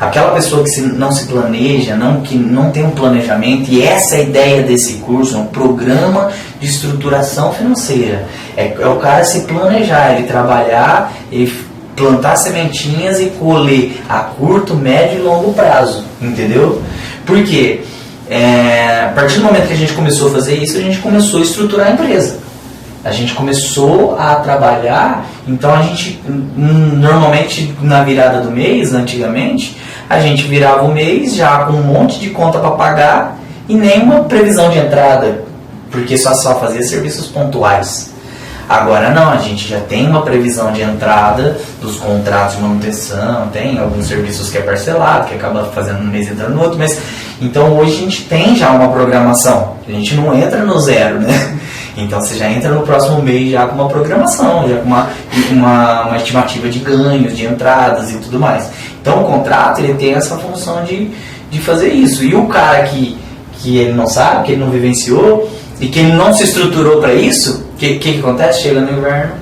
Aquela pessoa que não se planeja, que não tem um planejamento, e essa é a ideia desse curso, é um programa de estruturação financeira. É o cara se planejar, ele trabalhar, ele plantar sementinhas e colher a curto, médio e longo prazo, entendeu? Por quê? A partir do momento que a gente começou a fazer isso, a gente começou a estruturar a empresa. A gente começou a trabalhar, então a gente, normalmente na virada do mês, antigamente, a gente virava o mês já com um monte de conta para pagar e nenhuma previsão de entrada, porque só fazia serviços pontuais. Agora não, a gente já tem uma previsão de entrada dos contratos de manutenção, tem alguns serviços que é parcelado, que acaba fazendo um mês e entrando no outro, mas então hoje a gente tem já uma programação, a gente não entra no zero, né? Então você já entra no próximo mês já com uma programação, já com uma estimativa de ganhos, de entradas e tudo mais. Então o contrato ele tem essa função de fazer isso. E o cara que ele não sabe, que ele não vivenciou e que ele não se estruturou para isso, o que acontece? Chega no inverno,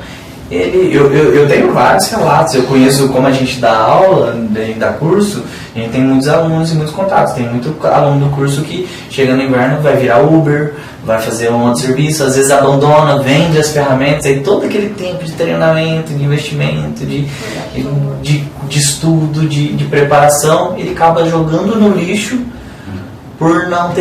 eu tenho vários relatos, eu conheço como a gente dá aula, dá curso, a gente tem muitos alunos e muitos contatos. Tem muito aluno do curso que chega no inverno, vai virar Uber, vai fazer um outro serviço, às vezes abandona, vende as ferramentas, aí todo aquele tempo de treinamento, de investimento, de estudo, de preparação, ele acaba jogando no lixo por não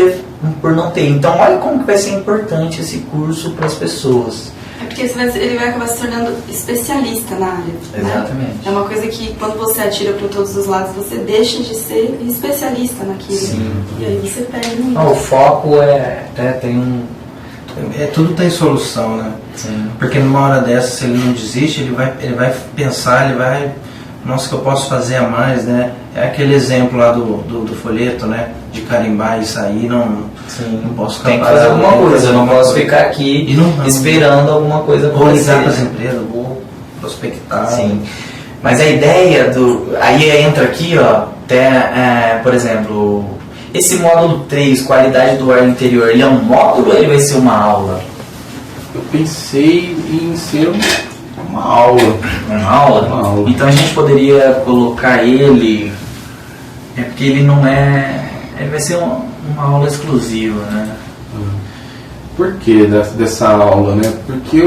ter. Então olha como que vai ser importante esse curso para as pessoas. É porque ele vai acabar se tornando especialista na área. Exatamente. Né? É uma coisa que quando você atira para todos os lados, você deixa de ser especialista naquilo. Sim. E aí você perde muito. O foco tem um... tudo tem solução, né? Sim. Porque numa hora dessa, se ele não desiste, ele vai pensar, nossa, o que eu posso fazer a mais, né? É aquele exemplo lá do folheto, né? De carimbar e sair, não posso ficar tem que fazer alguma coisa, eu não posso ficar aqui esperando alguma coisa vou acontecer. ligar para as empresas, vou prospectar. Sim. Mas a ideia aí entra aqui, ó, até, por exemplo, esse módulo 3, qualidade do ar interior, ele é um módulo ou ele vai ser uma aula? Eu pensei em ser uma aula. Uma aula? Uma aula. Então a gente poderia colocar ele, porque ele não ele vai ser uma aula exclusiva, né? Por que dessa aula, né? Porque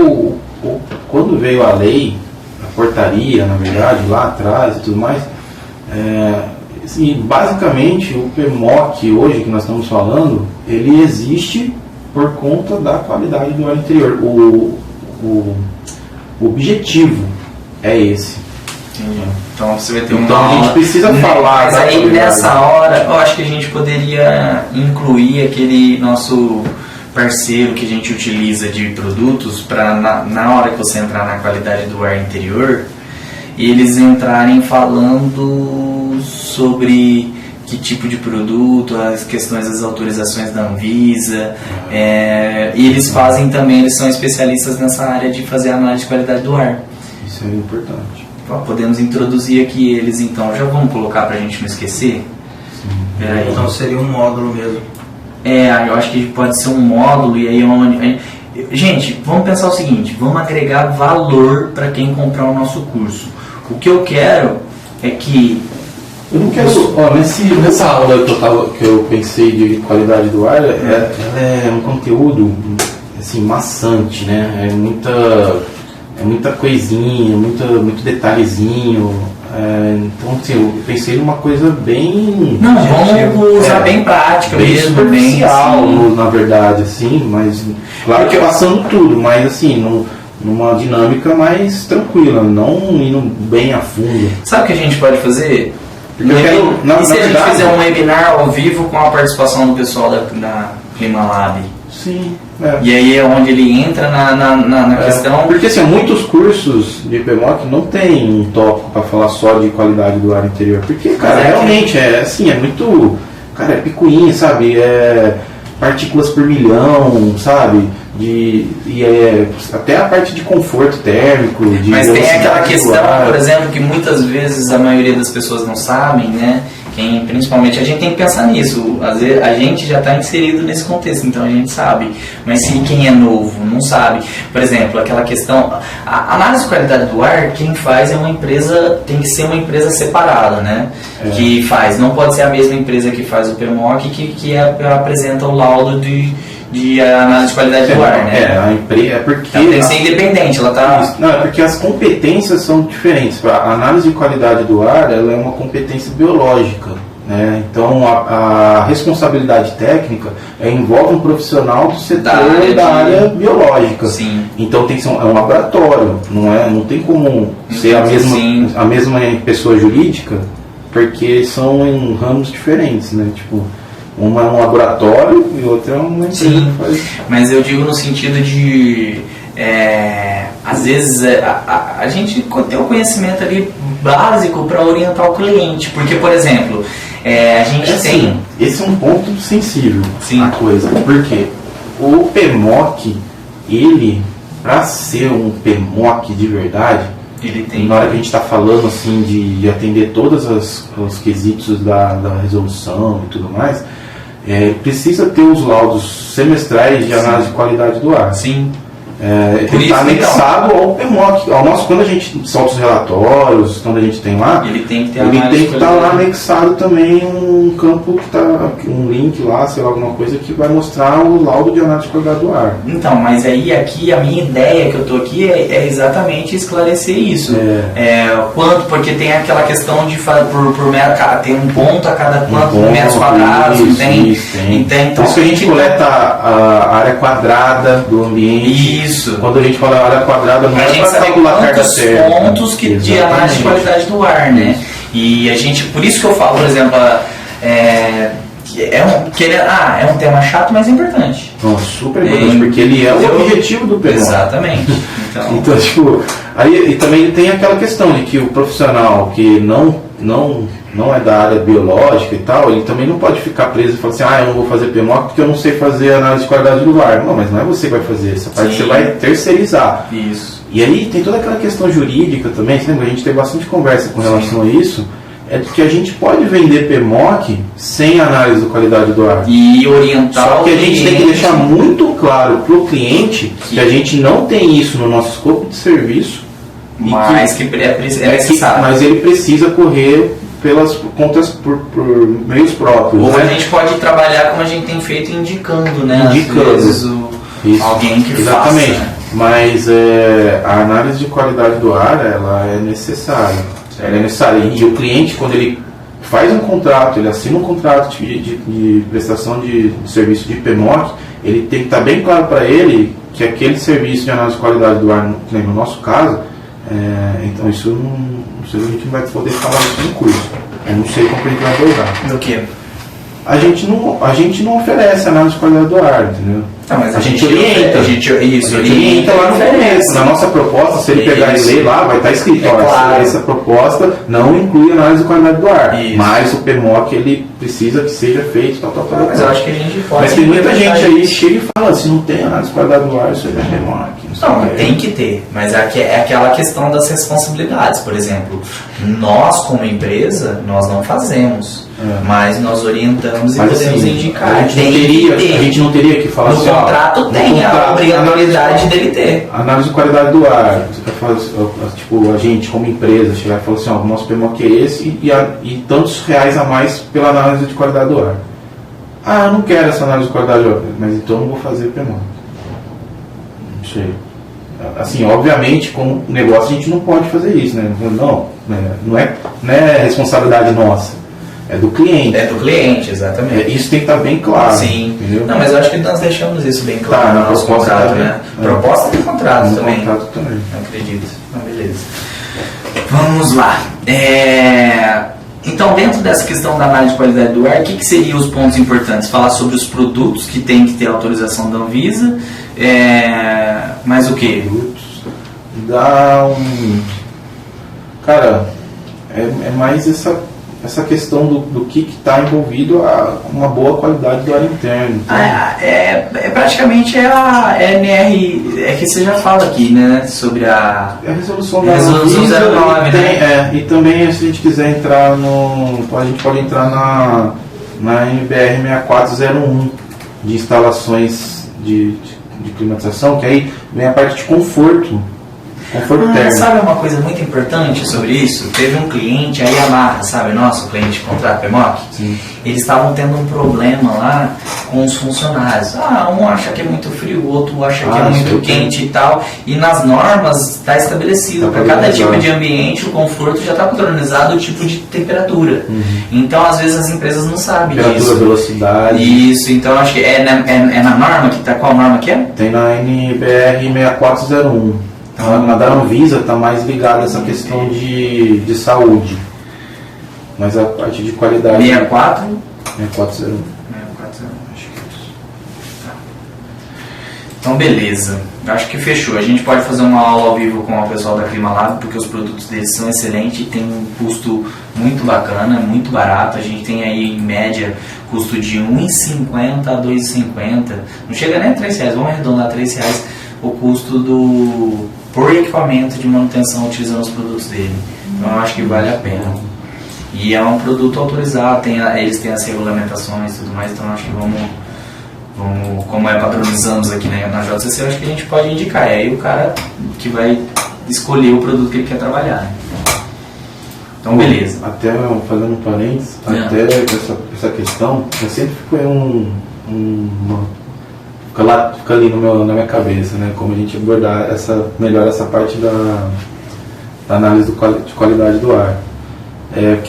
quando veio a lei, a portaria, na verdade, lá atrás e tudo mais, assim, basicamente o PMOC hoje que nós estamos falando, ele existe por conta da qualidade do ar interior. O objetivo é esse. Entendi. Então você vai ter uma Então a aula, gente precisa falar. mas aí nessa hora eu acho que a gente poderia incluir aquele nosso parceiro que a gente utiliza de produtos para na hora que você entrar na qualidade do ar interior, eles entrarem falando sobre que tipo de produto, as questões das autorizações da Anvisa, e eles fazem também, eles são especialistas nessa área de fazer análise de qualidade do ar. Isso é importante. Podemos introduzir aqui eles, então. Já vamos colocar para a gente não esquecer? Peraí. Então seria um módulo mesmo. Eu acho que pode ser um módulo, e aí onde... Gente, vamos pensar o seguinte, vamos agregar valor para quem comprar o nosso curso. O que eu quero é que... Eu não quero... nessa aula que eu pensei de qualidade do ar, ela é um conteúdo assim, maçante, né? É muita coisinha, muito detalhezinho. Então, assim, eu pensei numa coisa bem... Não, vamos usar bem prática bem mesmo, superficial, assim. na verdade, assim, mas claro que passando tudo, mas assim, numa dinâmica mais tranquila, não indo bem a fundo. Sabe o que a gente pode fazer? Porque eu quero, E se a gente fizer um webinar ao vivo com a participação do pessoal da Clima Lab? Sim. E aí é onde ele entra na questão... Porque assim, muitos cursos de PMOC não tem um tópico para falar só de qualidade do ar interior. Porque, cara, realmente é assim, é muito... Cara, é picuinha, sabe? Partículas por milhão, sabe? Até a parte de conforto térmico. Mas tem aquela questão, por exemplo, que muitas vezes a maioria das pessoas não sabem, né? Principalmente a gente tem que pensar nisso. Às vezes a gente já está inserido nesse contexto, então a gente sabe. Mas se quem é novo não sabe, por exemplo, aquela questão, a análise de qualidade do ar, quem faz é uma empresa, tem que ser uma empresa separada, né? que faz. Não pode ser a mesma empresa que faz o PMOC que apresenta o laudo de análise de qualidade do ar, né? A empresa é porque ela tem que ser independente, ela tá... Não, é porque as competências são diferentes. A análise de qualidade do ar, ela é uma competência biológica, né? Então a responsabilidade técnica envolve um profissional do setor da área biológica. Sim. Então tem que ser um laboratório, não tem como ser a mesma pessoa jurídica, porque são em ramos diferentes, né? Tipo, uma é um laboratório e outra é uma empresa. Sim, mas eu digo no sentido de às vezes a gente tem um conhecimento ali básico para orientar o cliente, porque, por exemplo, a gente tem... Esse é um ponto sensível. Sim. A coisa, porque o PMOC, ele, para ser um PMOC de verdade, ele tem... na hora que a gente está falando assim de atender todos os quesitos da resolução e tudo mais, precisa ter os laudos semestrais de análise de qualidade do ar. Sim. Ele está anexado ao PMOC. Quando a gente solta os relatórios, quando a gente tem lá, ele tem que estar lá anexado também um campo que tá, um link lá, sei lá, alguma coisa que vai mostrar o laudo de análise de qualidade do ar. Então, mas aí aqui a minha ideia que eu tô aqui é exatamente esclarecer isso. Quanto, porque tem aquela questão de por metro, tem um ponto a cada quantos metros quadrados, tem. Então, por isso que a gente coleta a área quadrada do ambiente. Isso. Quando a gente fala área quadrada, não a é gente para saber calcular carga térmica. pontos de análise de qualidade do ar, né? E a gente, por isso que eu falo, por exemplo, é um tema chato, mas importante. Não, super importante, porque ele é o objetivo do PMOC. Exatamente. Então, tipo, aí e também tem aquela questão de que o profissional que não é da área biológica e tal, ele também não pode ficar preso e falar assim, eu não vou fazer PMOC porque eu não sei fazer análise de qualidade do ar. Não, mas não é você que vai fazer, essa parte você vai terceirizar. Isso. E aí tem toda aquela questão jurídica também, você lembra? A gente teve bastante conversa com relação a isso, é que a gente pode vender PMOC sem análise de qualidade do ar. E orientar. Só que a gente tem que deixar muito claro para o cliente que a gente não tem isso no nosso escopo de serviço, mas que é necessário. Mas ele precisa correr pelas contas por meios próprios. Ou né? a gente pode trabalhar como a gente tem feito, indicando, né? Indicando. Às vezes alguém que Exatamente. faça. Mas a análise de qualidade do ar, ela é necessária. Ela é necessária. E o cliente, quando ele faz um contrato, ele assina um contrato de prestação de serviço de PMOC, ele tem que estar bem claro para ele que aquele serviço de análise de qualidade do ar, no nosso caso, então isso a gente não vai poder falar isso no curso. Eu não sei como a gente vai abordar. Do quê? A gente não oferece análise de qualidade do ar, entendeu? Mas a gente orienta. A gente orienta lá no começo. Na nossa proposta, se ele pegar e ler lá, vai estar escrito, claro. Essa proposta não inclui análise de qualidade do ar. Isso. Mas o PMOC, ele precisa que seja feito, tal. Mas eu acho que a gente pode... Mas tem muita gente aí que chega e fala, se não tem análise de qualidade do ar, isso é PMOC. Não, tem que ter, mas é aquela questão das responsabilidades. Por exemplo, nós como empresa, nós não fazemos, mas nós orientamos e podemos assim, indicar. A gente não teria que falar no assim, contrato tem a obrigatoriedade dele ter. Análise de qualidade do ar. Você quer fazer, tipo, a gente como empresa chegar e falar assim, o nosso PMOC é esse e tantos reais a mais pela análise de qualidade do ar. Eu não quero essa análise de qualidade do ar, mas então eu não vou fazer PMOC. Não sei. Assim, obviamente, como negócio a gente não pode fazer isso, né? Não é responsabilidade nossa, é do cliente. É do cliente, exatamente. Isso tem que estar bem claro. Sim. Entendeu? Não, mas eu acho que nós deixamos isso bem claro no nosso contrato, né? Proposta de contrato também. Contrato também. Acredito. Beleza. Vamos lá. Então, dentro dessa questão da análise de qualidade do ar, o que seriam os pontos importantes? Falar sobre os produtos que tem que ter autorização da Anvisa, mais o que? Cara, é mais essa questão do que está envolvido a uma boa qualidade do ar interno. Praticamente a NR, que você já fala aqui, né, sobre a resolução da resolução Anvisa, 09, né? E também, se a gente quiser entrar a gente pode entrar na NBR 6401 de instalações de climatização, que aí vem a parte de conforto. Conforto térmico. Sabe uma coisa muito importante sobre isso? Teve um cliente, a Yamaha, sabe, nosso cliente de contrato PMOC? Sim. Eles estavam tendo um problema lá com os funcionários. Um acha que é muito frio, o outro acha que é muito quente e tal. E nas normas está estabelecido, para cada tipo de ambiente, o conforto já está padronizado o tipo de temperatura. Então, às vezes, as empresas não sabem temperatura, disso. velocidade. Isso, então acho que é na norma que tá. Qual norma que é? Tem na NBR 6401. Na da Anvisa está mais ligada a essa questão de saúde. Mas a parte de qualidade. 64? 6401. 6401, acho que é isso. Tá. Então, beleza. Acho que fechou. A gente pode fazer uma aula ao vivo com o pessoal da Climalab, porque os produtos deles são excelentes e tem um custo muito bacana, muito barato. A gente tem aí, em média, custo de R$ 1,50 a R$ 2,50. Não chega nem a R$ 3,00, vamos arredondar a R$ 3,00 o custo por equipamento de manutenção utilizando os produtos dele. Então, eu acho que vale a pena. E é um produto autorizado, eles têm as regulamentações e tudo mais, então acho que vamos, como padronizamos aqui na JCC, eu acho que a gente pode indicar. É aí o cara que vai escolher o produto que ele quer trabalhar. Né? Então, beleza. Até, fazendo um parênteses, até essa questão, eu sempre foi fica ali na minha cabeça, né? Como a gente abordar melhor essa parte da análise de qualidade do ar.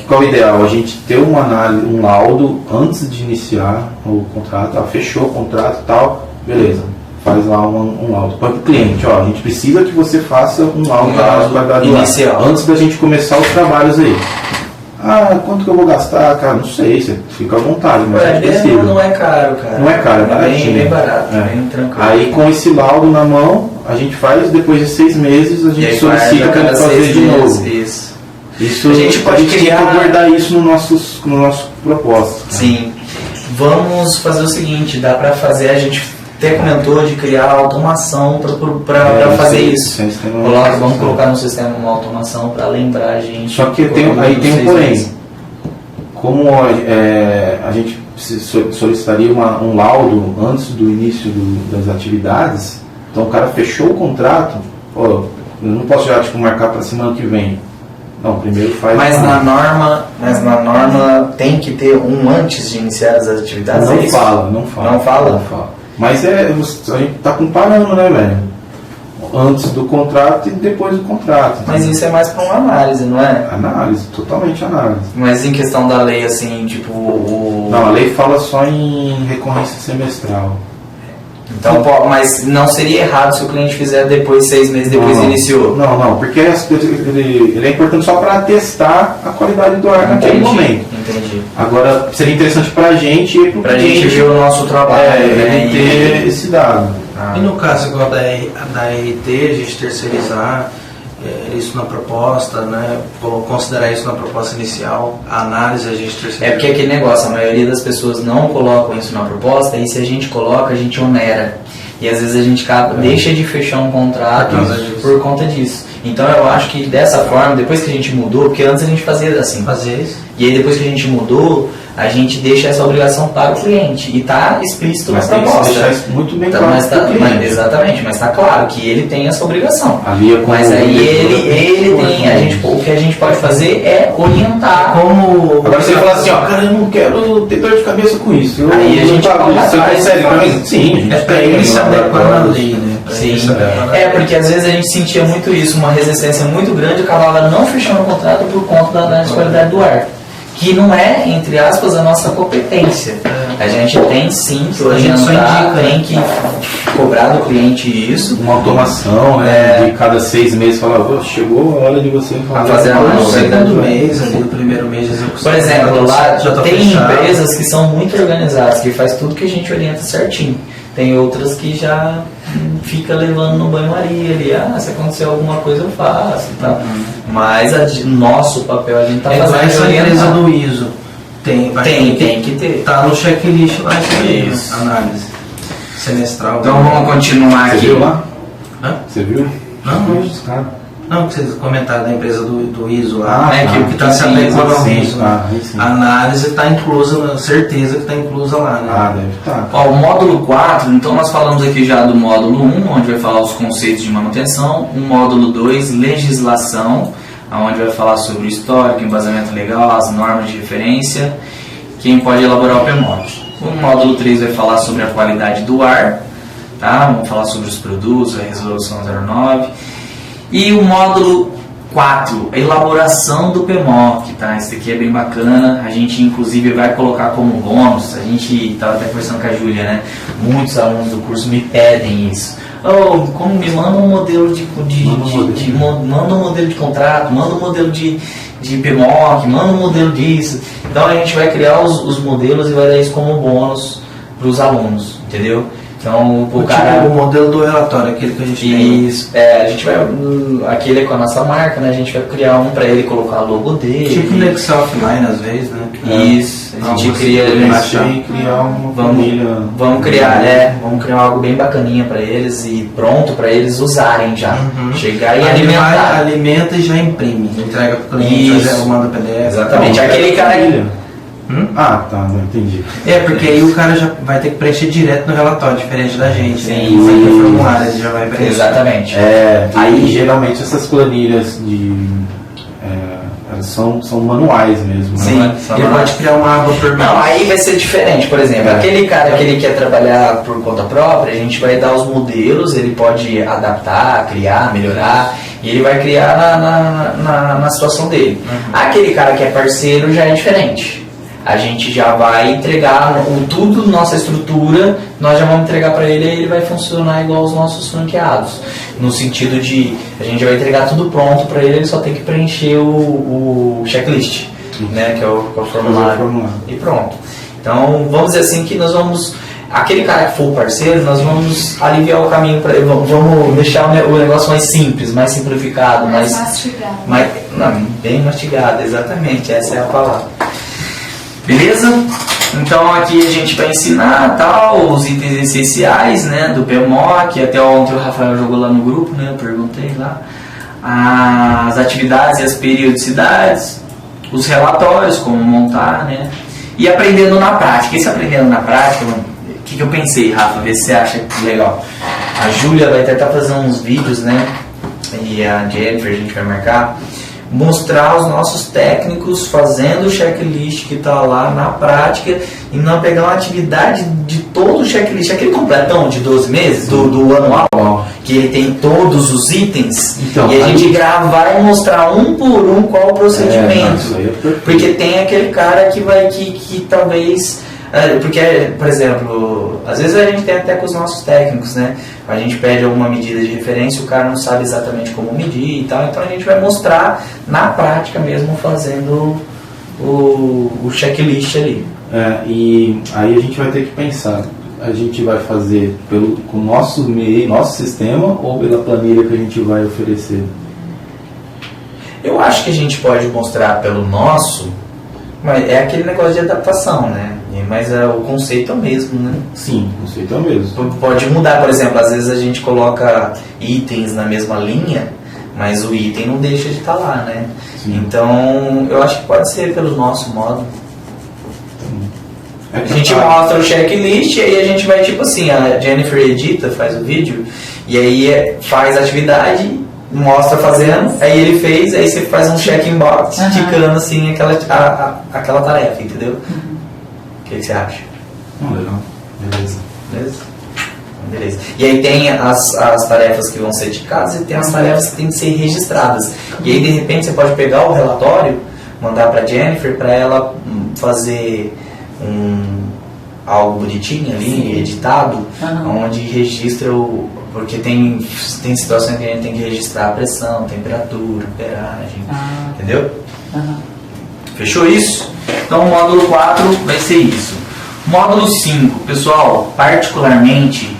Qual é o ideal? A gente ter uma análise, um laudo antes de iniciar o contrato. Fechou o contrato e tal, beleza. Faz lá um laudo. Para o cliente, a gente precisa que você faça um laudo de qualidade inicial do ar antes da gente começar os trabalhos aí. Quanto que eu vou gastar? Cara, não sei, você fica à vontade, mas é possível. Não é caro, cara. Não é caro, é baratinho. Bem barato, bem tranquilo. Aí com esse laudo na mão, a gente faz, depois de 6 meses, a gente solicita para ele fazer de novo. Isso a gente pode abordar isso no nosso propósito. Sim. Vamos fazer o seguinte, dá para fazer, a gente até comentou de criar automação para fazer isso. Vamos colocar no sistema uma automação para lembrar a gente. Só que tem um porém. Como a gente solicitaria um laudo antes do início das atividades, então o cara fechou o contrato, eu não posso já marcar para semana que vem. Não, primeiro faz. Mas na norma tem que ter um antes de iniciar as atividades? Não fala. Não fala? Mas a gente está comparando, né, velho? Antes do contrato e depois do contrato. Mas isso é mais para uma análise, não é? Análise, totalmente análise. Mas em questão da lei, assim, tipo... Não, a lei fala só em recorrência semestral. Então, mas não seria errado se o cliente fizer depois 6 meses depois iniciou? Não, porque ele é importante só para testar a qualidade do ar naquele momento. Entendi. Agora, seria interessante para a gente e para o cliente. Gente ver o nosso trabalho, né, ter esse dado. E no caso igual da RT, a gente terceirizar isso na proposta, né? Considerar isso na proposta inicial, a análise a gente terceirizar. Porque aquele negócio, a maioria das pessoas não colocam isso na proposta, e se a gente coloca, a gente onera. E às vezes a gente deixa de fechar um contrato por conta disso. Então eu acho que dessa forma, depois que a gente mudou, porque antes a gente fazia assim. E aí depois que a gente mudou, a gente deixa essa obrigação para o cliente. E está explícito na proposta. Mas deixar isso muito bem claro. Exatamente, mas está claro que ele tem essa obrigação. Mas aí ele tem, o que a gente pode fazer é orientar. Agora você fala assim, cara, eu não quero ter dor de cabeça com isso. Aí a gente consegue. Sim, para ele se adequar na lei, né? Sim, porque às vezes a gente sentia muito isso, uma resistência muito grande, acabava não fechando o contrato por conta da análise de qualidade do ar. Que não é, entre aspas, a nossa competência. A gente tem sim que orientar, tem que cobrar do cliente isso. Uma automação, né? De cada 6 meses falar, chegou a hora de você fazer a análise do mês, ali, do primeiro mês de execução. Por exemplo, lá tem empresas que são muito organizadas, que faz tudo que a gente orienta certinho. Tem outras que já fica levando no banho-maria ali, se acontecer alguma coisa eu faço e tal. Mas nosso papel a gente tá fazendo. Essa empresa do ISO tem que ter. Tá no checklist lá, isso. Análise semestral. Então vamos continuar aqui. Você viu lá? Você viu? Não. Não, que vocês comentaram da empresa do ISO lá, Ah, né? tá. Que está se adequando ao ISO. Né? Sim. A análise está inclusa, certeza que está inclusa lá, né? Ah, deve estar. Ó, o módulo 4, então nós falamos aqui já do módulo 1, onde vai falar os conceitos de manutenção. O módulo 2, legislação, onde vai falar sobre o histórico, embasamento legal, as normas de referência, quem pode elaborar o PMOC. O módulo 3 vai falar sobre a qualidade do ar, tá? Vamos falar sobre os produtos, a resolução 09. E o módulo 4, a elaboração do PMOC, tá? Esse aqui é bem bacana, a gente inclusive vai colocar como bônus, a gente estava até conversando com a Júlia, né? Muitos alunos do curso me pedem isso. Oh, como me manda um modelo manda um modelo de contrato, manda um modelo de PMOC, manda um modelo disso. Então a gente vai criar os modelos e vai dar isso como bônus para os alunos, entendeu? Então o cara... Tipo o modelo do relatório, aquele que a gente tem. Isso, a gente vai... Aquele é com a nossa marca, né? A gente vai criar um para ele colocar o logo dele. Tipo no Excel offline às vezes, né? Isso, a gente cria... criar uma família. Vamos criar algo bem bacaninha para eles e pronto para eles usarem já. Chegar e alimentar. Alimenta e já imprime. Entrega para o cliente, Isso. manda PDF. Exatamente, aquele cara aí... Ah, tá, não entendi. Porque aí o cara já vai ter que preencher direto no relatório, diferente da gente. Sim, né? sim. Vai ter formulário, ele já vai preencher. Exatamente. Aí geralmente essas planilhas elas são manuais mesmo. Sim. Né? Ele pode criar uma aba por mês. Não, aí vai ser diferente. Por exemplo, aquele cara que ele quer trabalhar por conta própria, a gente vai dar os modelos, ele pode adaptar, criar, melhorar, e ele vai criar na situação dele. Aquele cara que é parceiro já é diferente. A gente já vai entregar tudo, nossa estrutura, nós já vamos entregar para ele e ele vai funcionar igual os nossos franqueados. No sentido de, a gente vai entregar tudo pronto para ele só tem que preencher o checklist, né, que é o formulário. E pronto. Então, vamos dizer assim que nós vamos... Aquele cara que for parceiro, nós vamos aliviar o caminho para ele, vamos deixar o negócio mais simples, mais simplificado, Mais mastigado. bem mastigado, exatamente, essa é a palavra. Beleza? Então aqui a gente vai ensinar os itens essenciais, né, do PMOC, até ontem o Rafael jogou lá no grupo, né, eu perguntei lá, as atividades e as periodicidades, os relatórios, como montar, né, e aprendendo na prática. Esse aprendendo na prática, o que eu pensei, Rafa, vê se você acha legal. A Júlia vai tentar fazer uns vídeos, né, e a Jennifer a gente vai marcar, mostrar os nossos técnicos fazendo o checklist que está lá na prática e não pegar uma atividade de todo o checklist, aquele completão de 12 meses do anual, que ele tem todos os itens, então, e a gente gravar e mostrar um por um qual o procedimento. Porque tem aquele cara que vai que talvez... Porque, por exemplo, às vezes a gente tem até com os nossos técnicos, né? A gente pede alguma medida de referência, o cara não sabe exatamente como medir e tal, então a gente vai mostrar na prática mesmo fazendo o checklist ali. E aí a gente vai ter que pensar, a gente vai fazer com o nosso sistema ou pela planilha que a gente vai oferecer? Eu acho que a gente pode mostrar pelo nosso, mas é aquele negócio de adaptação, né? Mas o conceito é o mesmo, né? Sim, o conceito é o mesmo. Pode mudar, por exemplo, às vezes a gente coloca itens na mesma linha, mas o item não deixa de estar lá, né? Sim. Então, eu acho que pode ser pelo nosso modo. A gente mostra o checklist e aí a gente vai, tipo assim, a Jennifer edita, faz o vídeo, e aí faz a atividade, mostra fazendo, aí ele fez, aí você faz um check-in box, ticando assim aquela tarefa, entendeu? O que você acha? Legal. Beleza. E aí tem as tarefas que vão ser ticadas e tem as tarefas que têm que ser registradas. E aí de repente você pode pegar o relatório, mandar para Jennifer para ela fazer algo bonitinho ali, editado, onde registra porque tem situações que a gente tem que registrar a pressão, temperatura, amperagem, entendeu? Fechou isso? Então o módulo 4 vai ser isso. Módulo 5, pessoal, particularmente,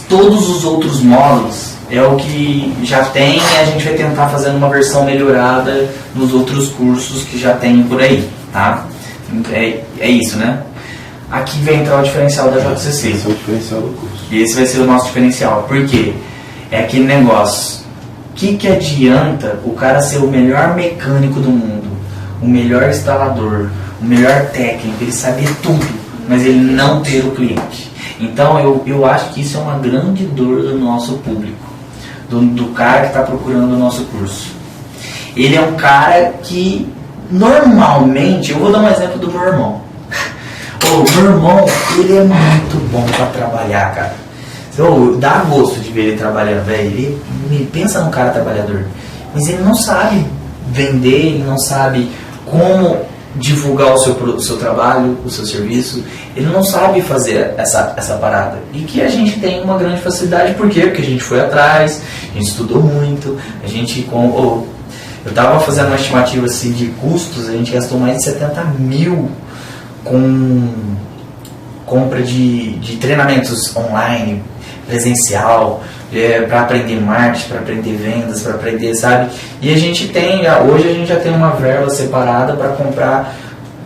todos os outros módulos é o que já tem e a gente vai tentar fazer uma versão melhorada nos outros cursos que já tem por aí, tá? É isso, né? Aqui vai entrar o diferencial da JCC. Esse é o diferencial do curso. E esse vai ser o nosso diferencial. Por quê? É aquele negócio. que adianta o cara ser o melhor mecânico do mundo, o melhor instalador, o melhor técnico, ele saber tudo, mas ele não ter o cliente? Então eu acho que isso é uma grande dor do nosso público, do cara que está procurando o nosso curso. Ele é um cara que normalmente, eu vou dar um exemplo do meu irmão. O meu irmão, ele é muito bom para trabalhar, cara. Dá gosto de ver ele trabalhando, velho. Ele pensa num cara trabalhador, mas ele não sabe vender, ele não sabe como divulgar o seu trabalho, o seu serviço. Ele não sabe fazer essa parada. E que a gente tem uma grande facilidade. Por quê? Porque a gente foi atrás, a gente estudou muito, a gente... eu tava fazendo uma estimativa assim, de custos, a gente gastou mais de 70 mil com compra de treinamentos online, presencial, para aprender marketing, para aprender vendas, para aprender, sabe? E a gente hoje a gente já tem uma verba separada para comprar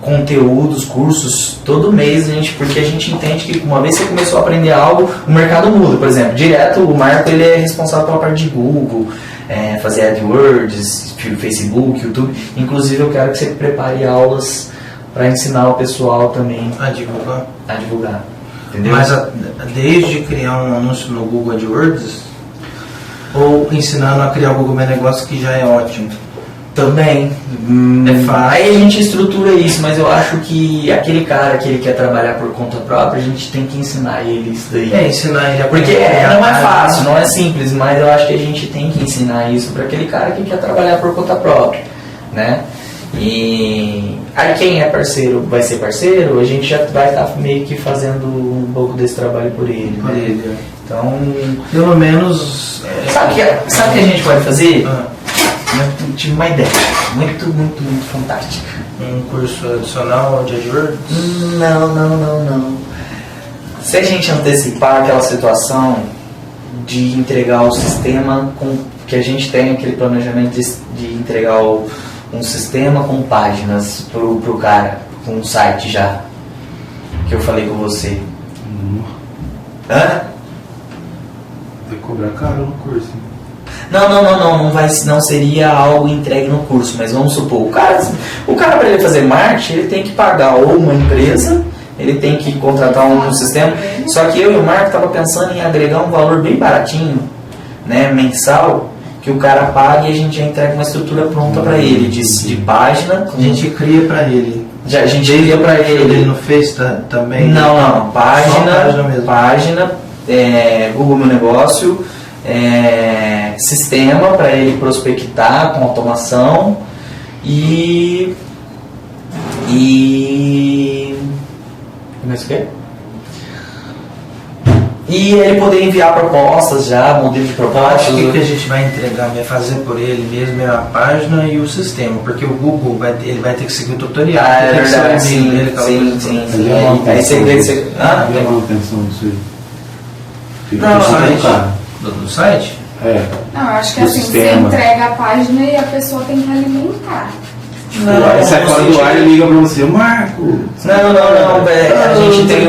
conteúdos, cursos, todo mês, porque a gente entende que uma vez que você começou a aprender algo, o mercado muda. Por exemplo, direto o Marco, ele é responsável pela parte de Google, fazer AdWords, Facebook, YouTube. Inclusive eu quero que você prepare aulas para ensinar o pessoal também a divulgar. Entendeu? Mas desde criar um anúncio no Google AdWords ou ensinando a criar o Google Meu Negócio, que já é ótimo. Também. Aí a gente estrutura isso, mas eu acho que aquele cara que ele quer trabalhar por conta própria, a gente tem que ensinar ele isso daí. Ensinar ele a porque não é fácil, não é simples, mas eu acho que a gente tem que ensinar isso para aquele cara que quer trabalhar por conta própria, né? E aí quem é parceiro vai ser parceiro, a gente já vai estar meio que fazendo um pouco desse trabalho por ele. Né? Então, pelo menos... Sabe o que a gente pode fazer? Eu tive uma ideia muito fantástica. Um curso adicional de AdWords? Não. Se a gente antecipar aquela situação de entregar o sistema que a gente tem aquele planejamento de entregar um sistema com páginas pro cara, com um site já, que eu falei com você. Hã? Vai cobrar caro no curso. Não seria algo entregue no curso, mas vamos supor, o cara para ele fazer marketing, ele tem que pagar ou uma empresa, ele tem que contratar um sistema, só que eu e o Marco estava pensando em agregar um valor bem baratinho, né, mensal, que o cara paga e a gente já entrega uma estrutura pronta para ele, de página. A gente cria para ele. A gente cria para ele. Ele não fez também? Não. Página, Google Meu Negócio, sistema para ele prospectar com automação e como é que é? E ele poder enviar propostas já, modelo de propostas. Acho que a gente vai entregar, vai fazer por ele mesmo é a página e o sistema, porque o Google ele vai ter que seguir o tutorial. É verdade, sim. Aí você vê manutenção disso aí. Do site? Não, eu acho que assim, você entrega a página e a pessoa tem que alimentar. Aí sai fora do ar e liga pra você, Marco. Não, a gente tem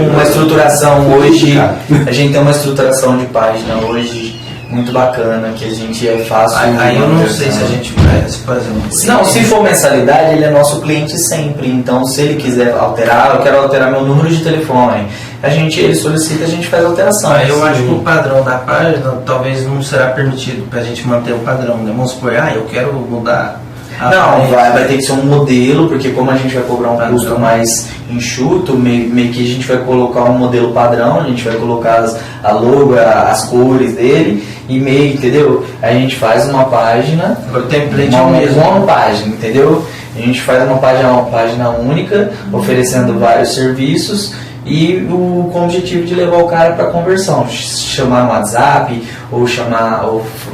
uma estruturação hoje, a gente tem uma estruturação de página hoje muito bacana, que a gente faz. Aí eu não sei se a gente vai, por exemplo. Não, se for mensalidade, ele é nosso cliente sempre, então se ele quiser alterar, eu quero alterar meu número de telefone, ele solicita, a gente faz alteração. Eu acho que o padrão da página talvez não será permitido pra gente manter o padrão, né? Vamos supor, eu quero mudar. Não, vai ter que ser um modelo, porque como a gente vai cobrar um custo mais enxuto, meio que a gente vai colocar um modelo padrão, a gente vai colocar a logo, as cores dele, e meio, entendeu? Aí a gente faz uma página, uma página, entendeu? A gente faz uma página única, oferecendo vários serviços, e com o objetivo de levar o cara para conversão, chamar no WhatsApp, ou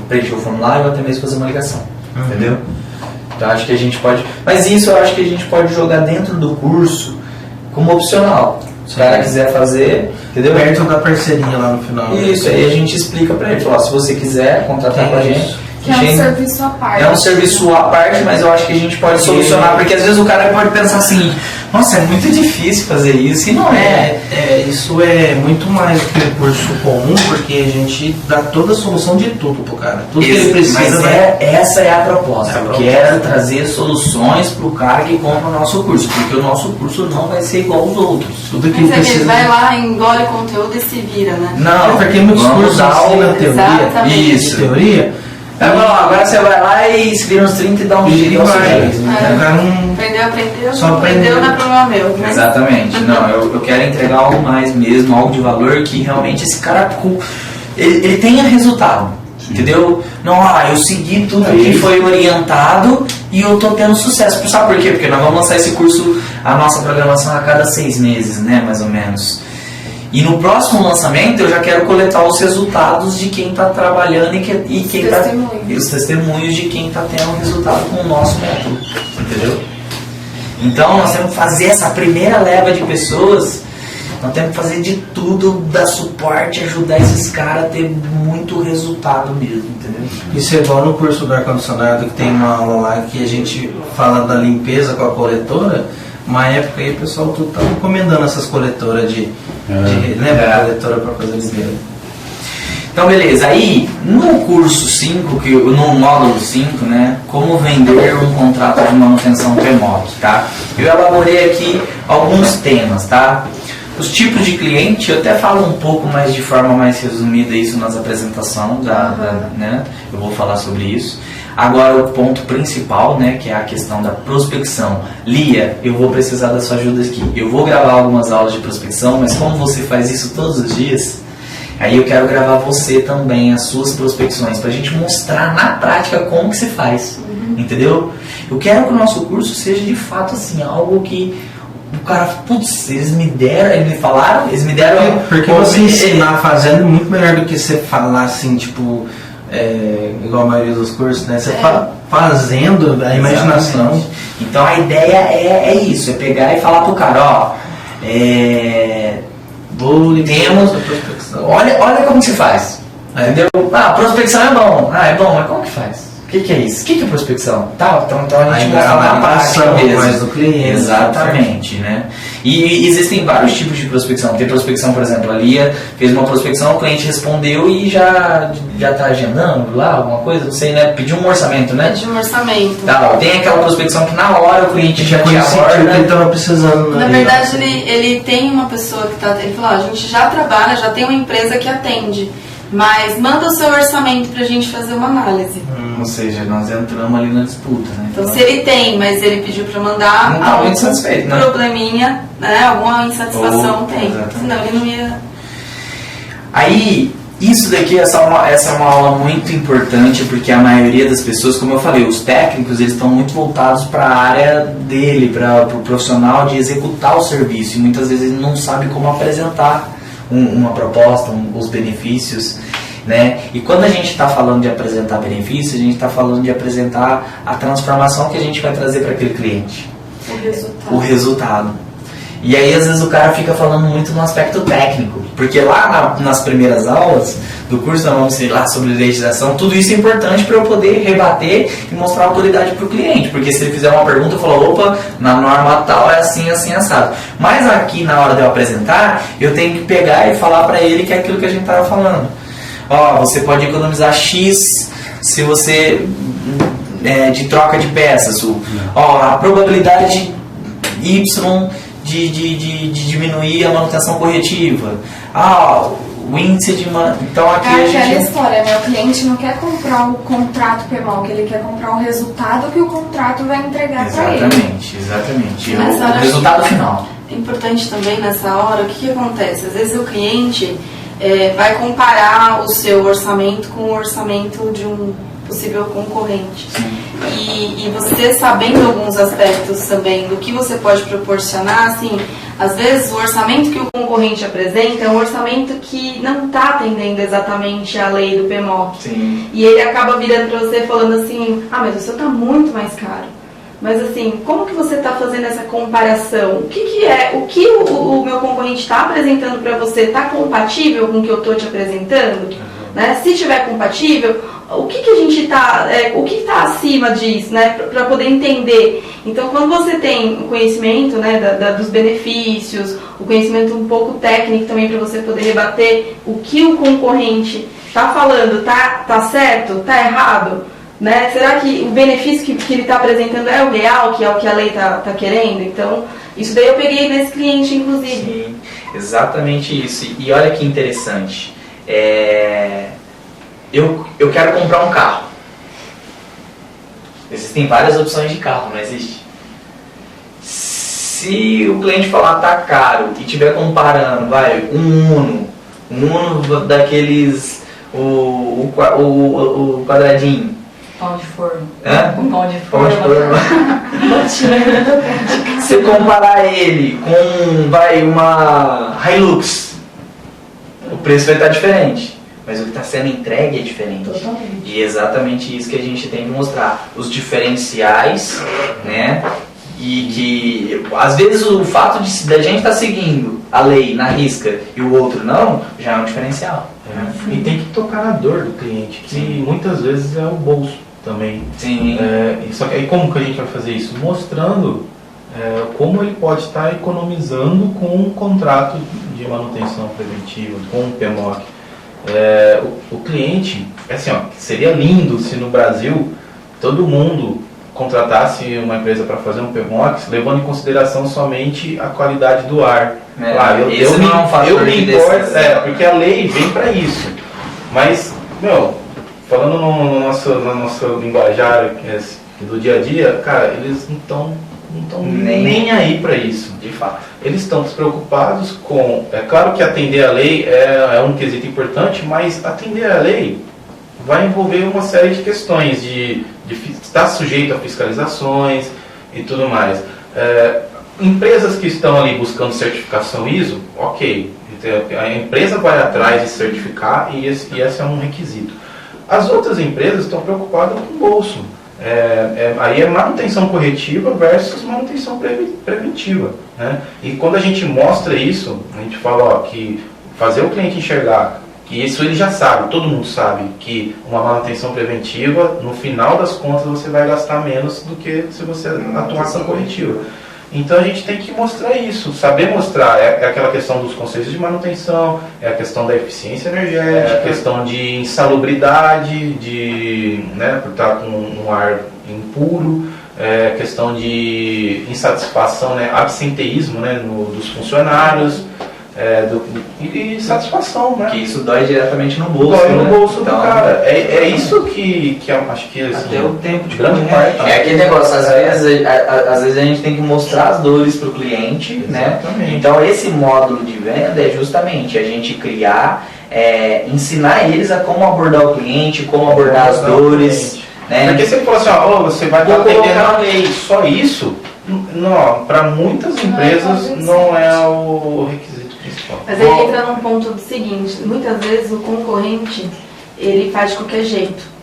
preencher o formulário, ou até mesmo fazer uma ligação, entendeu? Então acho que a gente pode... Mas isso eu acho que a gente pode jogar dentro do curso como opcional. Se o cara quiser fazer, entendeu? Perto da parceria lá no final. Isso, aí a gente explica pra ele. Se você quiser contratar com a gente... Que é um serviço à parte. É um serviço à parte, mas eu acho que a gente pode solucionar. Porque às vezes o cara pode pensar assim, nossa, é muito difícil fazer isso. E não é. isso é muito mais do que um curso comum, porque a gente dá toda a solução de tudo pro cara. Tudo que ele precisa. Mas essa é a proposta. Eu quero trazer soluções pro cara que compra o nosso curso, porque o nosso curso não vai ser igual aos outros. Tudo que Mas ele precisa. ele vai lá, engole conteúdo e se vira, né? Não, porque muitos cursos ensinam teoria. Exatamente. Isso. Teoria. Tá bom, agora você vai lá e se vira uns 30 e dá um giro ao seu jeito. O cara não. Aprendeu, Só não aprendeu, não é problema meu. Mas... Exatamente. Não, eu quero entregar algo mais mesmo, algo de valor que realmente esse cara ele tenha resultado. Entendeu? Não, eu segui tudo que foi orientado e eu tô tendo sucesso. Sabe por quê? Porque nós vamos lançar esse curso, a nossa programação a cada 6 meses, né? Mais ou menos. E no próximo lançamento eu já quero coletar os resultados de quem está trabalhando os testemunhos de quem está tendo resultado com o nosso método, entendeu? Então nós temos que fazer essa primeira leva de pessoas, nós temos que fazer de tudo, dar suporte, ajudar esses caras a ter muito resultado mesmo, entendeu? Isso é igual no curso do ar-condicionado, que tem uma aula lá que a gente fala da limpeza com a coletora. Uma época aí o pessoal tudo estava encomendando essas coletoras lembra a coletora para fazer limpeza. Então beleza, aí no curso 5, no módulo 5, né, como vender um contrato de manutenção PMOC, tá? Eu elaborei aqui alguns temas, tá? Os tipos de cliente, eu até falo um pouco mais de forma mais resumida isso nas apresentações, né? Eu vou falar sobre isso. Agora o ponto principal, né, que é a questão da prospecção. Lia, eu vou precisar da sua ajuda aqui. Eu vou gravar algumas aulas de prospecção, mas como você faz isso todos os dias, aí eu quero gravar você também, as suas prospecções, pra gente mostrar na prática como que se faz, entendeu? Eu quero que o nosso curso seja de fato assim, algo que o cara, putz, eles me falaram. Porque você ensinar fazendo é muito melhor do que você falar assim, tipo, igual a maioria dos cursos, né? Você fazendo a imaginação. Exatamente. Então a ideia é isso, é pegar e falar pro cara, temos, olha como se faz, entendeu? Prospecção é bom, mas como que faz? O que é isso? O que é prospecção? Então a gente mostra na prática mesmo. Do cliente. Exatamente, né? E existem vários tipos de prospecção. Tem prospecção, por exemplo, a Lia fez uma prospecção, o cliente respondeu e já está agendando lá alguma coisa, não sei, né? Pediu um orçamento, né? Pediu um orçamento. Tem aquela prospecção que na hora o cliente já te aborda. Ele estava precisando. Na verdade, ele tem uma pessoa que ele falou, a gente já trabalha, já tem uma empresa que atende, mas manda o seu orçamento pra gente fazer uma análise. Ou seja, nós entramos ali na disputa, né? Então se ele tem, mas ele pediu pra mandar, não tá muito satisfeito, né? Probleminha, né? Alguma insatisfação tem. Exatamente. Senão ele não ia. Aí, isso daqui, essa é uma aula muito importante, porque a maioria das pessoas, como eu falei, os técnicos, eles estão muito voltados para a área dele, para o profissional de executar o serviço, e muitas vezes ele não sabe como apresentar uma proposta, os benefícios, né? E quando a gente está falando de apresentar benefícios, a gente está falando de apresentar a transformação que a gente vai trazer para aquele cliente. O resultado. E aí às vezes o cara fica falando muito no aspecto técnico, porque lá nas primeiras aulas do curso nós vamos ser lá sobre legislação, tudo isso é importante para eu poder rebater e mostrar autoridade para o cliente, porque se ele fizer uma pergunta eu falo, opa, na norma tal é assim, assim, assado. Mas aqui na hora de eu apresentar, eu tenho que pegar e falar para ele que é aquilo que a gente estava falando. Você pode economizar X se você de troca de peças. A probabilidade Y de diminuir a manutenção corretiva. O índice de então aqui a gente... aquela história, né? O cliente não quer comprar o contrato PMOC, ele quer comprar o resultado que o contrato vai entregar para ele. Exatamente. O resultado final. É importante também nessa hora, o que acontece? Às vezes o cliente vai comparar o seu orçamento com o orçamento de um possível concorrente. E você sabendo alguns aspectos também do que você pode proporcionar, assim, às vezes o orçamento que o concorrente apresenta é um orçamento que não está atendendo exatamente a lei do PMOC. Sim. E ele acaba virando para você falando assim, mas o seu está muito mais caro. Mas assim, como que você está fazendo essa comparação? O que o meu concorrente está apresentando para você está compatível com o que eu estou te apresentando? Né? Se estiver compatível, o que a gente está, o que está acima disso, né? Para poder entender. Então, quando você tem o conhecimento, né, dos benefícios, o conhecimento um pouco técnico também para você poder rebater o que o concorrente está falando, tá certo, tá errado, né? Será que o benefício que ele está apresentando é o real, que é o que a lei tá querendo? Então, isso daí eu peguei nesse cliente, inclusive. Sim, exatamente isso. E olha que interessante. Eu quero comprar um carro. Existem várias opções de carro, não existe? Se o cliente falar tá caro e estiver comparando, um Uno daqueles, o quadradinho. Pão de forno. Hã? Um pão de Pão de forno. Se comparar ele com uma Hilux, o preço vai estar diferente. Mas o que está sendo entregue é diferente. Totalmente. E é exatamente isso que a gente tem que mostrar. Os diferenciais, né? E que às vezes o fato da gente estar seguindo a lei na risca e o outro não, já é um diferencial. E tem que tocar na dor do cliente, que muitas vezes é o bolso também. Sim. Só que aí como que a gente vai fazer isso? Mostrando como ele pode estar economizando com um contrato de manutenção preventiva, com um PMOC. O cliente, assim, seria lindo se no Brasil todo mundo contratasse uma empresa para fazer um PMOC levando em consideração somente a qualidade do ar. Esse não é um fator de decisão. Porque a lei vem para isso. Mas, falando no nosso linguajar do dia a dia, cara, eles não estão nem aí para isso, de fato. Eles estão despreocupados com... É claro que atender a lei é um quesito importante, mas atender a lei vai envolver uma série de questões, de estar sujeito a fiscalizações e tudo mais. Empresas que estão ali buscando certificação ISO, ok, a empresa vai atrás de certificar e esse é um requisito. As outras empresas estão preocupadas com o bolso. Aí é manutenção corretiva versus manutenção preventiva, né? E quando a gente mostra isso, a gente fala que fazer o cliente enxergar que isso ele já sabe, todo mundo sabe que uma manutenção preventiva, no final das contas você vai gastar menos do que se você atuar com corretiva. Então a gente tem que mostrar isso, saber mostrar, é aquela questão dos conceitos de manutenção, é a questão da eficiência energética, a questão de insalubridade, por estar com um ar impuro, questão de insatisfação, absenteísmo dos funcionários, e satisfação, né? Que isso dói diretamente no bolso. Dói no bolso do cara. É isso que eu acho que assim, até o tempo de grande parte. É aquele negócio, às vezes a gente tem que mostrar as dores para o cliente, exatamente, né? Então esse módulo de venda é justamente a gente criar, ensinar eles a como abordar o cliente, como abordar as dores. Né? Porque se ele falar assim, você vai estar atendendo a lei, só isso, para muitas empresas não é o requisito. Mas aí entra num ponto do seguinte, muitas vezes o concorrente, ele faz de qualquer jeito.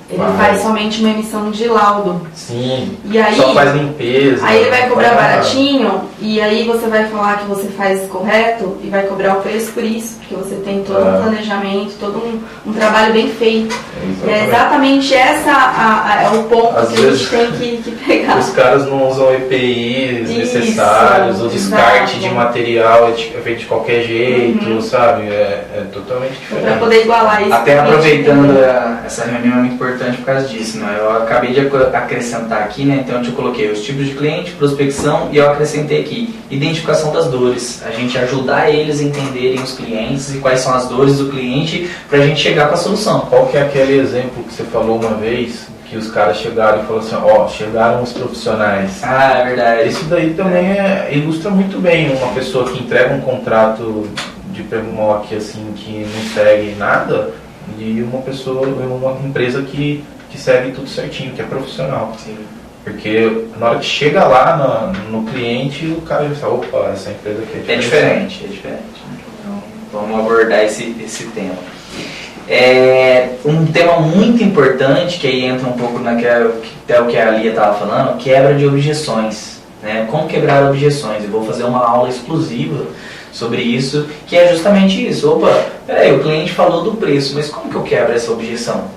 Ele faz somente uma emissão de laudo. Sim, e aí, só faz limpeza. Aí ele vai cobrar baratinho e aí você vai falar que você faz correto e vai cobrar o preço por isso, porque você tem todo um planejamento, todo um trabalho bem feito. E é exatamente é o ponto às que a gente tem que pegar. Os caras não usam EPIs necessários, o descarte de material é feito de qualquer jeito, sabe? É totalmente diferente. Para poder igualar isso. Até aproveitando essa reunião é muito importante por causa disso, né? Eu acabei de acrescentar aqui, né? Então eu coloquei os tipos de cliente, prospecção e eu acrescentei aqui identificação das dores. A gente ajudar eles a entenderem os clientes e quais são as dores do cliente para a gente chegar com a solução. Qual que é aquele exemplo que você falou uma vez, que os caras chegaram e falaram assim, chegaram os profissionais. Ah, é verdade. Isso daí também ilustra muito bem uma pessoa que entrega um contrato de PMOC assim, que não segue nada, e uma empresa que segue tudo certinho, que é profissional. Sim. Porque na hora que chega lá no cliente, o cara já fala, opa, essa empresa aqui é diferente. Então, vamos abordar esse tema. Um tema muito importante, que aí entra um pouco até o que a Lia estava falando, quebra de objeções. Né? Como quebrar objeções? Eu vou fazer uma aula exclusiva sobre isso, que é justamente isso. Opa, peraí, o cliente falou do preço, mas como que eu quebro essa objeção?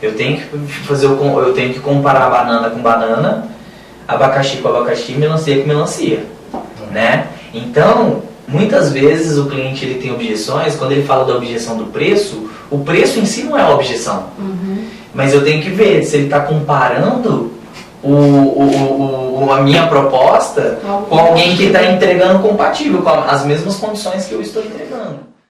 Eu tenho que comparar banana com banana, abacaxi com abacaxi, melancia com melancia, né? Então, muitas vezes o cliente ele tem objeções, quando ele fala da objeção do preço, o preço em si não é a objeção. Mas eu tenho que ver se ele está comparando a minha proposta com alguém que está entregando compatível, com as mesmas condições que eu estou entregando.